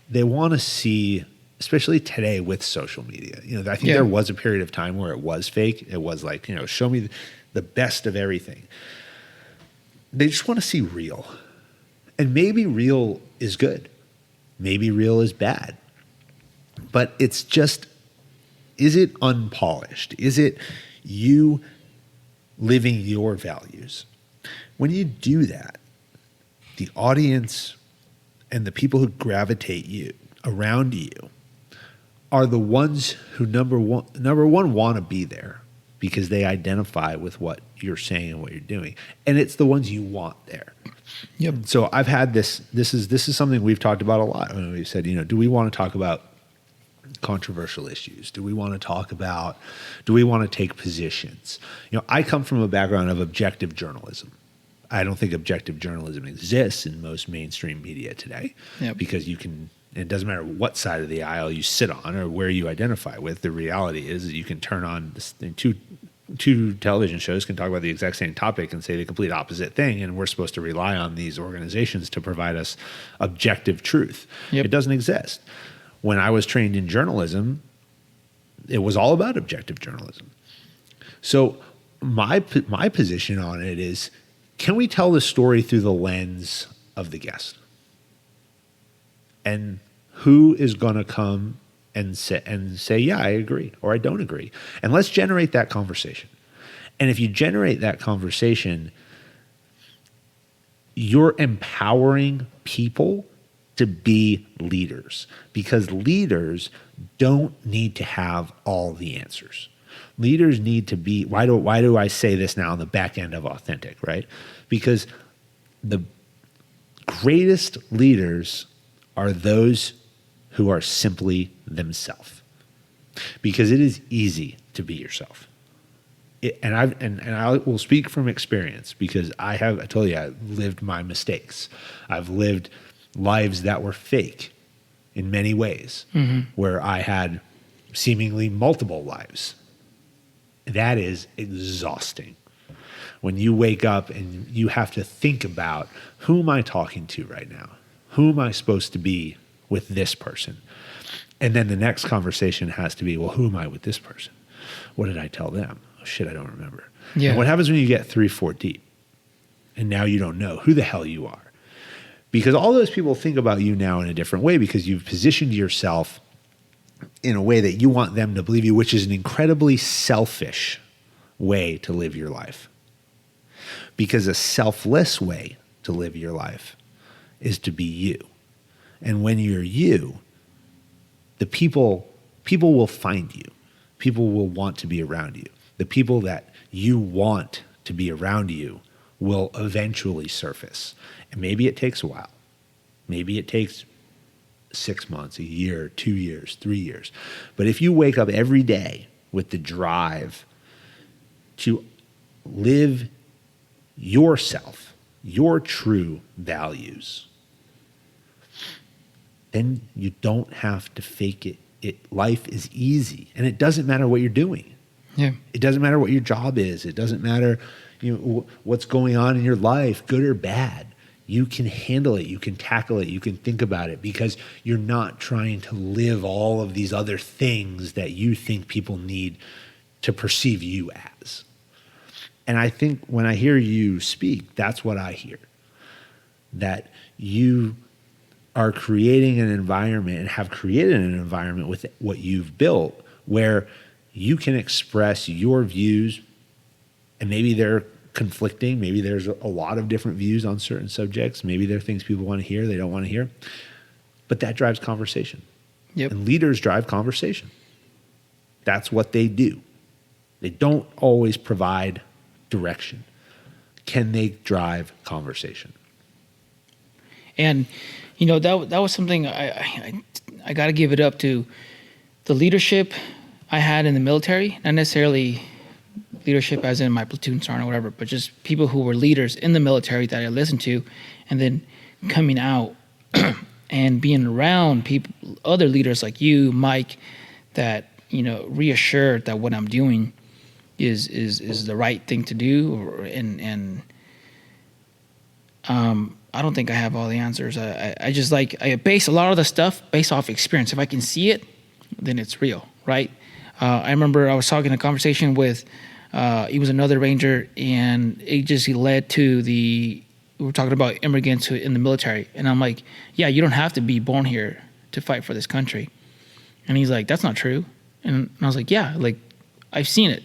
They want to see, especially today with social media. I think there was a period of time where it was fake. It was like, show me the best of everything. They just want to see real. And maybe real is good. Maybe real is bad. But it's just, is it unpolished? Is it you living your values? When you do that, the audience and the people who gravitate around you are the ones who number one want to be there because they identify with what you're saying and what you're doing, and it's the ones you want there. Yep. So I've had this is something we've talked about a lot when we've said, do we want to talk about controversial issues? Do we want to take positions? I come from a background of objective journalism. I don't think objective journalism exists in most mainstream media today. Yep. Because it doesn't matter what side of the aisle you sit on or where you identify with. The reality is that you can turn on two television shows can talk about the exact same topic and say the complete opposite thing, and we're supposed to rely on these organizations to provide us objective truth. Yep. It doesn't exist. When I was trained in journalism, it was all about objective journalism. So my position on it is, can we tell the story through the lens of the guest? And who is going to come and say, yeah, I agree, or I don't agree. And let's generate that conversation. And if you generate that conversation, you're empowering people to be leaders, because leaders don't need to have all the answers. Leaders need to be, why do I say this now on the back end of authentic, right? Because the greatest leaders are those who are simply themselves. Because it is easy to be yourself. And I will speak from experience, because I told you, I lived my mistakes. I've lived lives that were fake in many ways, where I had seemingly multiple lives. That is exhausting. When you wake up and you have to think about, who am I talking to right now? Who am I supposed to be with this person? And then the next conversation has to be, well, who am I with this person? What did I tell them? Oh, shit, I don't remember. Yeah. And what happens when you get 3-4 deep? And now you don't know who the hell you are. Because all those people think about you now in a different way, because you've positioned yourself in a way that you want them to believe you, which is an incredibly selfish way to live your life. Because a selfless way to live your life is to be you. And when you're you, the people will find you. People will want to be around you. The people that you want to be around you will eventually surface. And maybe it takes a while. Maybe it takes 6 months, a year, 2 years, 3 years. But if you wake up every day with the drive to live yourself, your true values, then you don't have to fake it. Life is easy, and it doesn't matter what you're doing. Yeah. It doesn't matter what your job is. It doesn't matter, what's going on in your life, good or bad. You can handle it. You can tackle it. You can think about it, because you're not trying to live all of these other things that you think people need to perceive you as. And I think when I hear you speak, that's what I hear. That you are creating an environment, and have created an environment with what you've built, where you can express your views, and maybe they're conflicting. Maybe there's a lot of different views on certain subjects. Maybe there are things people want to hear, they don't want to hear. But that drives conversation. Yep. And leaders drive conversation. That's what they do. They don't always provide direction. Can they drive conversation? And that was something I got to give it up to the leadership I had in the military, not necessarily leadership as in my platoon sergeant or whatever, but just people who were leaders in the military that I listened to, and then coming out and being around people, other leaders like you, Mike, that reassured that what I'm doing is the right thing to do, and I don't think I have all the answers. I just I base a lot of the stuff based off experience. If I can see it, then it's real, right? I remember I was talking a conversation with, he was another Ranger, and it just led to we were talking about immigrants in the military. And I'm like, yeah, you don't have to be born here to fight for this country. And he's like, that's not true. And I was like, yeah, I've seen it.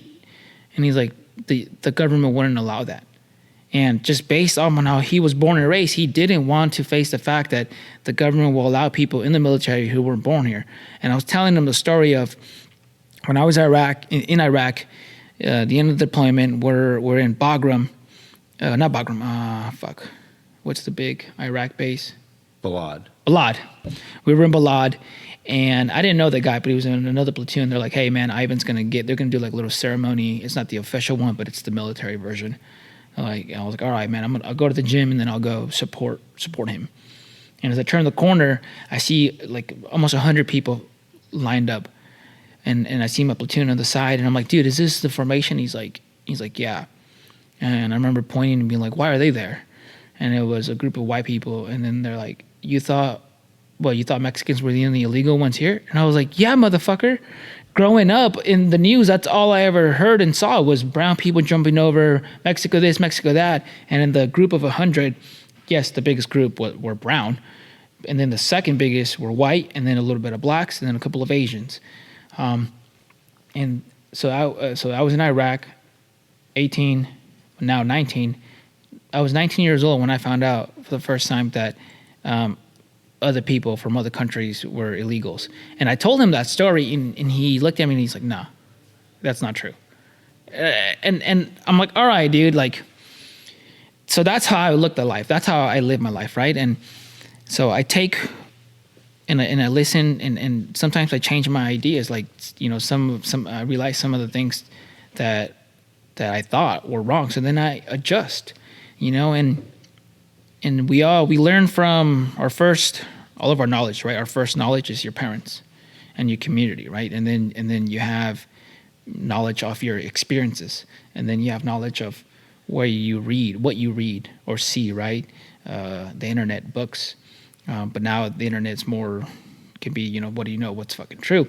And he's like, the government wouldn't allow that. And just based on how he was born and raised, he didn't want to face the fact that the government will allow people in the military who weren't born here. And I was telling him the story of when I was in Iraq, the end of the deployment, we're in Bagram. Not Bagram, what's the big Iraq base? Balad. We were in Balad, and I didn't know that guy, but he was in another platoon. They're like, hey man, Ivan's they're gonna do a little ceremony. It's not the official one, but it's the military version. I was like, all right, man, I'll go to the gym, and then I'll go support him. And as I turn the corner, I see almost 100 people lined up, and I see my platoon on the side, and I'm like, dude, is this the formation? He's like, yeah. And I remember pointing and being like, why are they there? And it was a group of white people, and then they're like, you thought well, you thought Mexicans were the only illegal ones here? And I was like, yeah, motherfucker. Growing up in the news, that's all I ever heard and saw was brown people jumping over Mexico this, Mexico that. And in the group of 100, yes, the biggest group were brown. And then the second biggest were white, and then a little bit of blacks, and then a couple of Asians. And so I was in Iraq, 18, now 19. I was 19 years old when I found out for the first time that other people from other countries were illegals. And I told him that story, and he looked at me and he's like, nah, that's not true. And I'm like, all right, dude, like, so that's how I looked at life. That's how I live my life, right? And so I take and I listen, and sometimes I change my ideas. Like, you know, some I realize some of the things that I thought were wrong. So then I adjust, you know, and we learn from all of our knowledge, right? Our first knowledge is your parents and your community, right? And then you have knowledge of your experiences, and then you have knowledge of what you read or see, right? The internet, books, but now the internet's more can be, you know, what do you know? What's fucking true?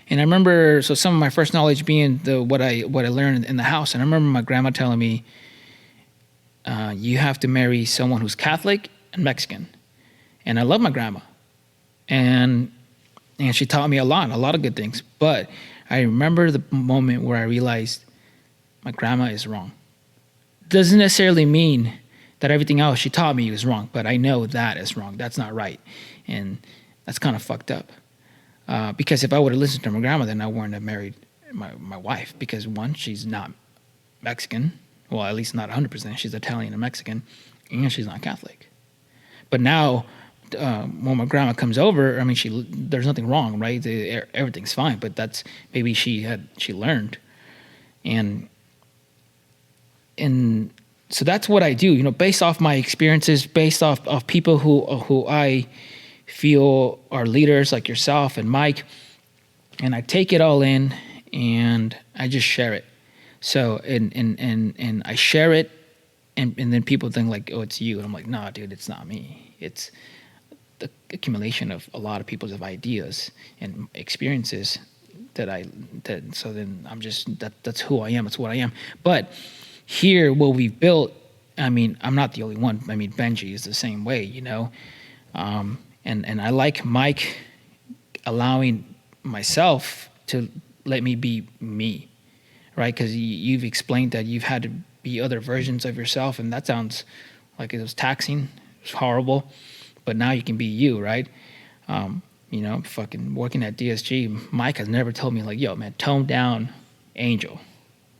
And I remember, so some of my first knowledge being what I learned in the house, and I remember my grandma telling me, you have to marry someone who's Catholic and Mexican. And I love my grandma, and she taught me a lot of good things. But I remember the moment where I realized my grandma is wrong. Doesn't necessarily mean that everything else she taught me was wrong, but I know that is wrong. That's not right, and that's kind of fucked up. Because if I would have listened to my grandma, then I wouldn't have married my wife. Because one, she's not Mexican. Well, at least not 100%. She's Italian and Mexican, and she's not Catholic. But now, when my grandma comes over, I mean, there's nothing wrong, right? Everything's fine. But that's maybe she learned, and so that's what I do. You know, based off my experiences, based off of people who I feel are leaders like yourself and Mike, and I take it all in and I just share it. So and I share it, and then people think like, oh, it's you, and I'm like, nah, dude, it's not me. It's the accumulation of a lot of people's ideas and experiences so then I'm just that's who I am. It's what I am. But here, what we've built, I mean, I'm not the only one. I mean, Benji is the same way, you know. And I like Mike allowing myself to let me be me, right? Because you've explained that you've had to be other versions of yourself, and that sounds like it was taxing, it was horrible. But now you can be you, right? You know, fucking working at DSG, Mike has never told me like, yo, man, tone down Angel,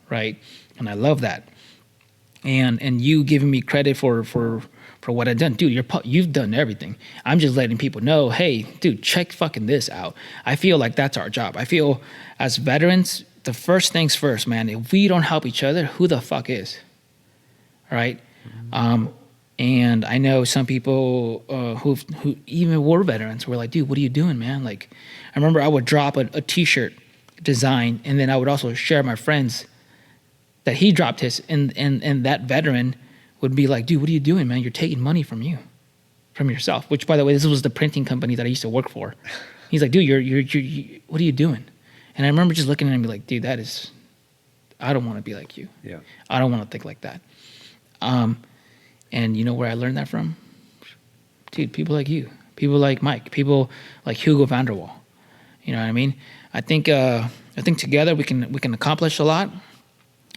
right? And I love that. And you giving me credit for what I've done. Dude, you've done everything. I'm just letting people know, hey, dude, check fucking this out. I feel like that's our job. I feel as veterans, the first things first, man. If we don't help each other, who the fuck is? All right? And I know some people who even were veterans were like, dude, what are you doing, man? Like, I remember I would drop a T-shirt design, and then I would also share my friends that he dropped his, and that veteran would be like, dude, what are you doing, man? You're taking money from yourself. Which, by the way, this was the printing company that I used to work for. He's like, dude, you're what are you doing? And I remember just looking at him and be like, dude, I don't want to be like you. Yeah. I don't want to think like that. And you know where I learned that from? Dude, people like you, people like Mike, people like Hugo Vanderwall. You know what I mean? I think together we can accomplish a lot.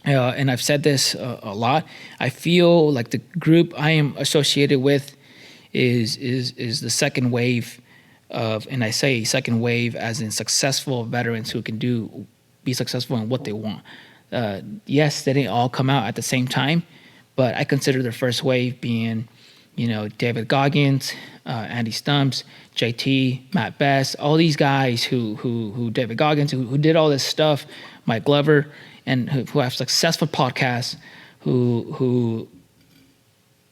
And I've said this a lot. I feel like the group I am associated with is the second wave of, and I say second wave as in successful veterans who can be successful in what they want. Yes, they didn't all come out at the same time, but I consider the first wave being, you know, David Goggins, Andy Stumps, JT, Matt Best, all these guys who David Goggins, who did all this stuff, Mike Glover, and who have successful podcasts, who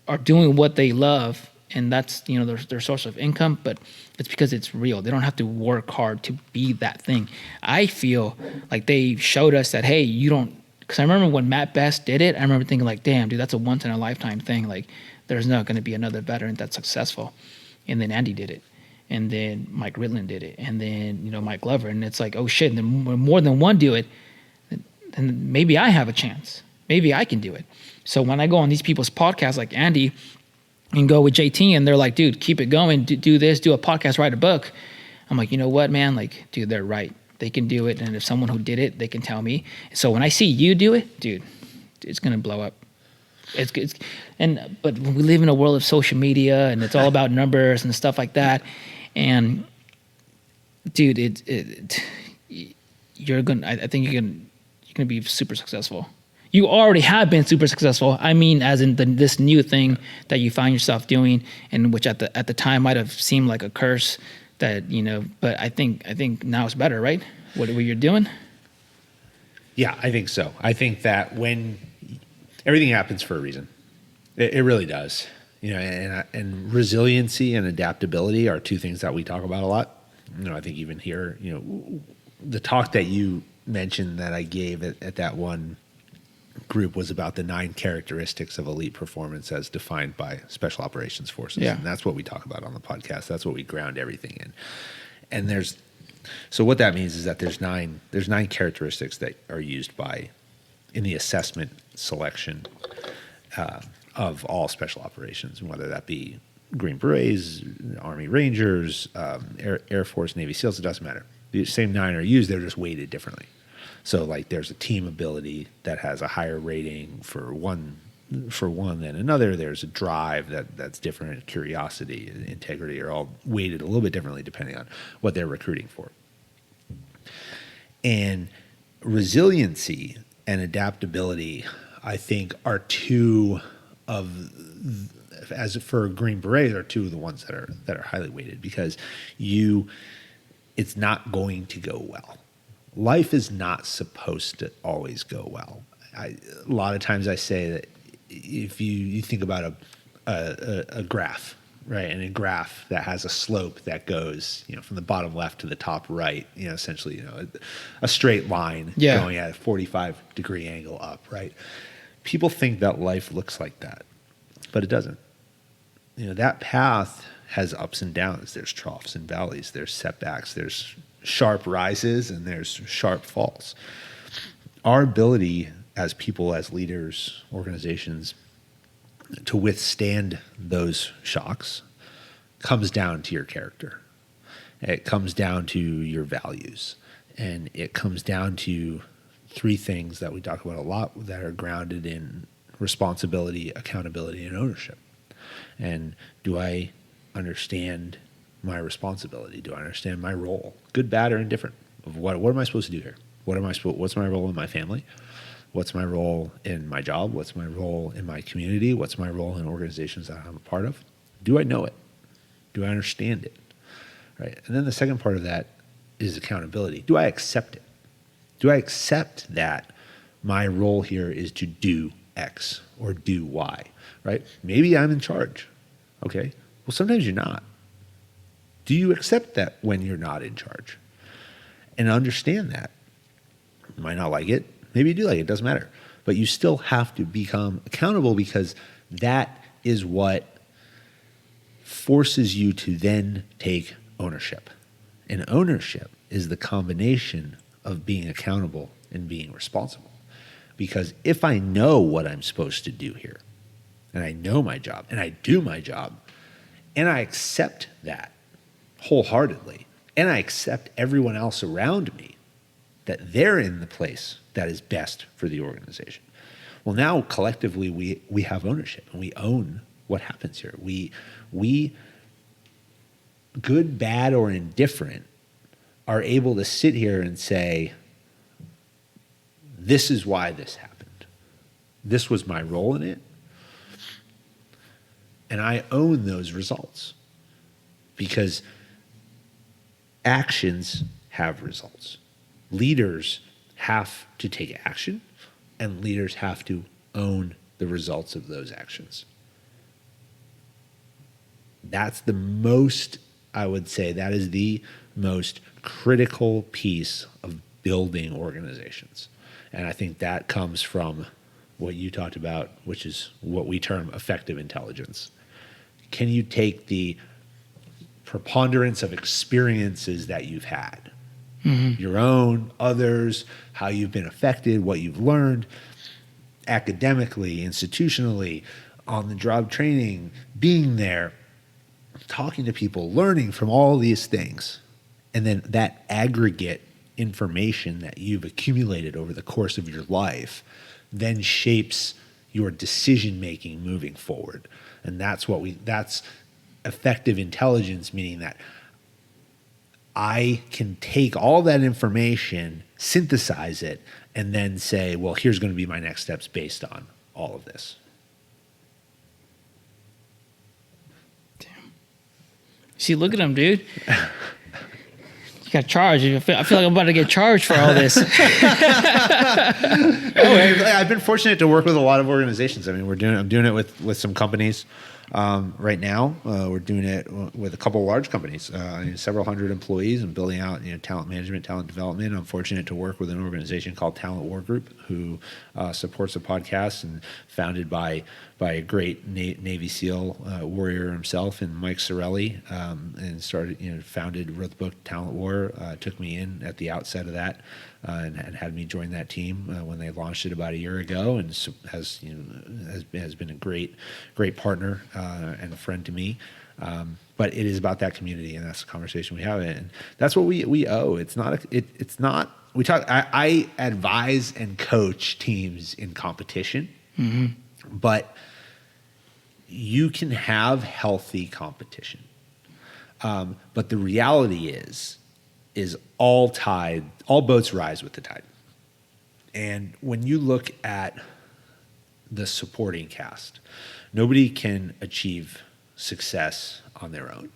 are doing what they love, and that's, you know, their source of income, but it's because it's real. They don't have to work hard to be that thing. I feel like they showed us that, hey, you don't, because I remember when Matt Best did it, I remember thinking like, damn, dude, that's a once in a lifetime thing. Like, there's not going to be another veteran that's successful. And then Andy did it. and then Mike Ridland did it, and then Mike Glover, and it's like, oh shit, then when more than one do it, then maybe I have a chance. Maybe I can do it. So when I go on these people's podcasts like Andy and go with JT, and they're like, dude, keep it going, do this, do a podcast, write a book. I'm like, you know what, man? Like, dude, they're right. They can do it. And if someone who did it, they can tell me. So when I see you do it, dude, it's going to blow up. But we live in a world of social media, and it's all about numbers and stuff like that. And dude, I think you're gonna be super successful. You already have been super successful. I mean, as in this new thing that you find yourself doing, and which at the time might have seemed like a curse. But I think now it's better, right? What you're doing. Yeah, I think so. I think that when everything happens for a reason, it really does. And resiliency and adaptability are two things that we talk about a lot. I think even here, the talk that you mentioned that I gave at that one group was about the 9 characteristics of elite performance as defined by special operations forces. Yeah. And that's what we talk about on the podcast. That's what we ground everything in. And so what that means is that there's nine characteristics that are used in the assessment selection of all special operations, whether that be Green Berets, Army Rangers, Air Force, Navy SEALs, it doesn't matter. The same 9 are used, they're just weighted differently. So like there's a team ability that has a higher rating for one than another. There's a drive that's different. Curiosity, integrity are all weighted a little bit differently depending on what they're recruiting for. And resiliency and adaptability, I think, are two of, as for Green Berets, are two of the ones that are highly weighted because it's not going to go well. Life is not supposed to always go well. A lot of times I say that if you think about a graph, right, and a graph that has a slope that goes, from the bottom left to the top right, essentially, a straight line going at a 45-degree angle up, right? People think that life looks like that, but it doesn't. That path has ups and downs. There's troughs and valleys. There's setbacks. There's sharp rises and there's sharp falls. Our ability as people, as leaders, organizations, to withstand those shocks comes down to your character. It comes down to your values. And it comes down to 3 things that we talk about a lot that are grounded in responsibility, accountability, and ownership. And do I understand my responsibility? Do I understand my role, good, bad, or indifferent? Of what am I supposed to do here? What's my role in my family? What's my role in my job? What's my role in my community? What's my role in organizations that I'm a part of? Do I know it? Do I understand it? Right. And then the second part of that is accountability. Do I accept it? Do I accept that my role here is to do X or do Y? Right? Maybe I'm in charge. Okay. Well, sometimes you're not. Do you accept that when you're not in charge? And understand that. You might not like it. Maybe you do like it. It doesn't matter. But you still have to become accountable because that is what forces you to then take ownership. And ownership is the combination of being accountable and being responsible. Because if I know what I'm supposed to do here, and I know my job, and I do my job, and I accept that wholeheartedly, and I accept everyone else around me, that they're in the place that is best for the organization. Well, now collectively we have ownership, and we own what happens here. We good, bad, or indifferent, are able to sit here and say, this is why this happened. This was my role in it. And I own those results because actions have results. Leaders have to take action, and leaders have to own the results of those actions. That's the most, I would say, that is the most critical piece of building organizations. And I think that comes from what you talked about, which is what we term effective intelligence. Can you take the preponderance of experiences that you've had, your own, others, how you've been affected, what you've learned academically, institutionally, on the job training, being there, talking to people, learning from all these things. And then that aggregate information that you've accumulated over the course of your life then shapes your decision making moving forward. And that's effective intelligence, meaning that I can take all that information, synthesize it, and then say, well, here's going to be my next steps based on all of this. See, look at him, dude. You got charged. I feel like I'm about to get charged for all this. I've been fortunate to work with a lot of organizations. I mean, I'm doing it with some companies right now. We're doing it with a couple of large companies, several hundred employees, and building out talent management, talent development. I'm fortunate to work with an organization called Talent War Group, who supports a podcast and founded by a great Navy SEAL warrior himself, and Mike Sorelli, and wrote the book Talent War. Took me in at the outset of that, and had me join that team when they launched it about a year ago, and has been a great partner and a friend to me. But it is about that community, and that's the conversation we have, and that's what we owe. It's not. We talk. I advise and coach teams in competition, but you can have healthy competition. But the reality is all boats rise with the tide. And when you look at the supporting cast, nobody can achieve success on their own.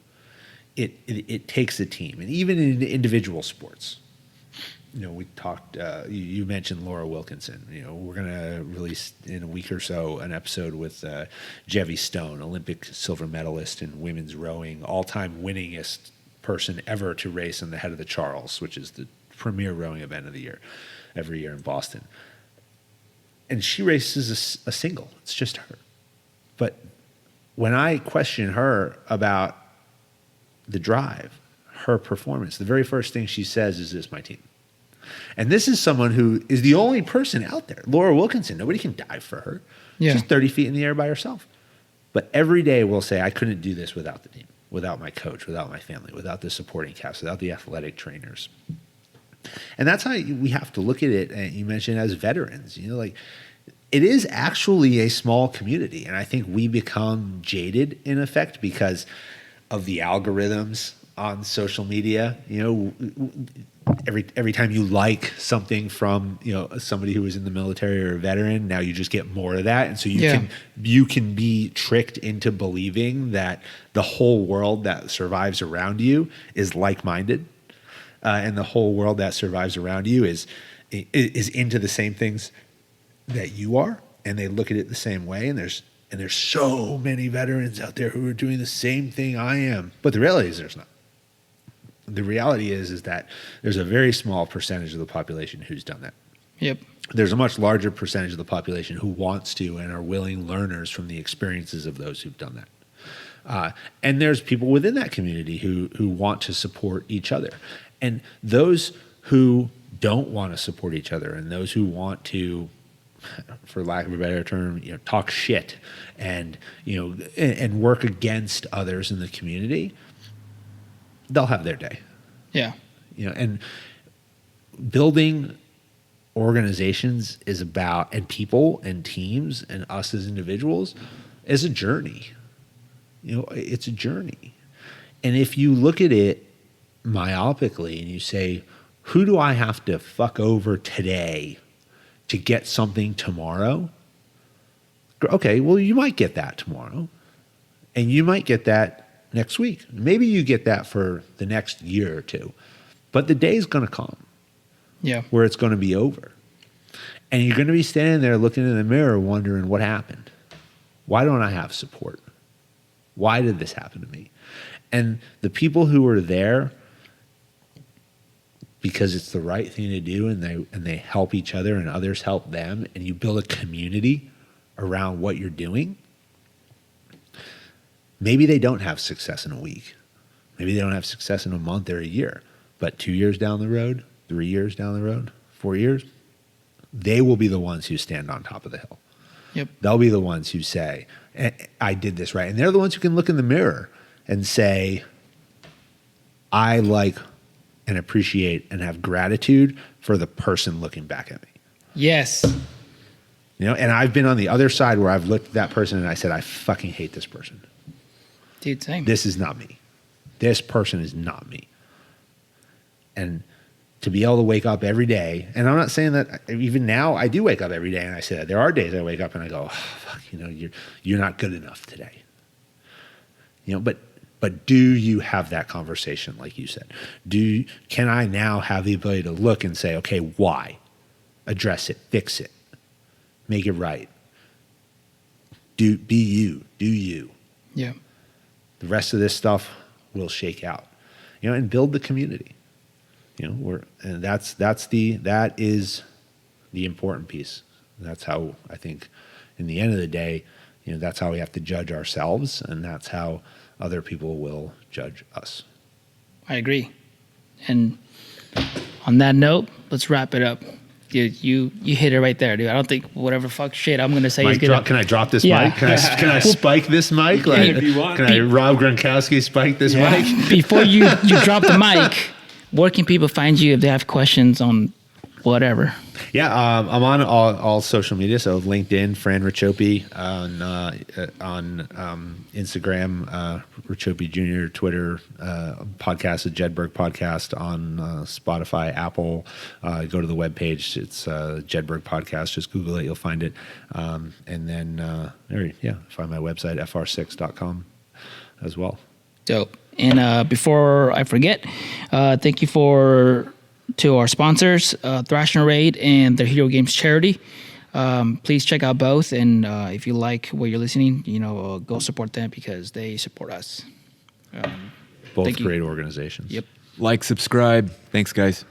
It takes a team, and even in individual sports. We talked. You mentioned Laura Wilkinson. We're going to release in a week or so an episode with Jevy Stone, Olympic silver medalist in women's rowing, all-time winningest person ever to race in the Head of the Charles, which is the premier rowing event of the year, every year in Boston. And she races a single. It's just her. But when I question her about the drive, her performance, the very first thing she says is, "This is my team." And this is someone who is the only person out there. Laura Wilkinson, nobody can dive for her. Yeah. She's 30 feet in the air by herself. But every day we'll say, I couldn't do this without the team, without my coach, without my family, without the supporting cast, without the athletic trainers. And that's how we have to look at it. And you mentioned as veterans, it is actually a small community. And I think we become jaded in effect because of the algorithms on social media. Every time you like something from somebody who was in the military or a veteran, now you just get more of that, and so you can be tricked into believing that the whole world that survives around you is like-minded, and the whole world that survives around you is into the same things that you are, and they look at it the same way. And there's so many veterans out there who are doing the same thing I am, but the reality is there's not. The reality is that there's a very small percentage of the population who's done that. Yep. There's a much larger percentage of the population who wants to and are willing learners from the experiences of those who've done that. And there's people within that community who want to support each other. And those who don't want to support each other, and those who want to, for lack of a better term, talk shit and work against others in the community, they'll have their day. Yeah. And building organizations is about, and people and teams and us as individuals, is a journey. It's a journey. And if you look at it myopically and you say, who do I have to fuck over today to get something tomorrow? Okay, well, you might get that tomorrow. And you might get that next week. Maybe you get that for the next year or two. But the day's going to come where it's going to be over. And you're going to be standing there looking in the mirror wondering what happened. Why don't I have support? Why did this happen to me? And the people who are there because it's the right thing to do, and they help each other and others help them, and you build a community around what you're doing, maybe they don't have success in a week. Maybe they don't have success in a month or a year, but 2 years down the road, 3 years down the road, 4 years, they will be the ones who stand on top of the hill. Yep. They'll be the ones who say, I did this right. And they're the ones who can look in the mirror and say, I like and appreciate and have gratitude for the person looking back at me. Yes. You know, and I've been on the other side where I've looked at that person and I said, I fucking hate this person. Dude, same. This is not me. This person is not me. And to be able to wake up every day, and I'm not saying that even now I do wake up every day and I say that. There are days I wake up and I go, oh, fuck, you know, you're not good enough today. You know, but do you have that conversation like you said? Can I now have the ability to look and say, okay, why? Address it, fix it, make it right. Do you. Yeah. The rest of this stuff will shake out. You know, and build the community. You know, that is the important piece. That's how I think in the end of the day, you know, that's how we have to judge ourselves, and that's how other people will judge us. I agree. And on that note, let's wrap it up. Dude, you hit it right there, dude. I don't think whatever fuck shit I'm gonna say is gonna. Can I drop this Yeah. mic? Can I spike this mic? Like, if you want. Can I Rob Gronkowski spike this mic? Before you drop the mic, where can people find you if they have questions on whatever? Yeah, I'm on all social media. So LinkedIn, Fran Racioppi, on Instagram, Racioppi Jr., Twitter, podcast, the Jedburgh podcast on Spotify, Apple. Go to the webpage. It's Jedburgh podcast. Just Google it. You'll find it. And then, find my website, fr6.com as well. Dope. And before I forget, thank you to our sponsors, Thrash and Raid and the Hero Games charity. Please check out both, and if you like what you're listening, go support them because they support us. Both great organizations. Yep. Like, subscribe. Thanks, guys.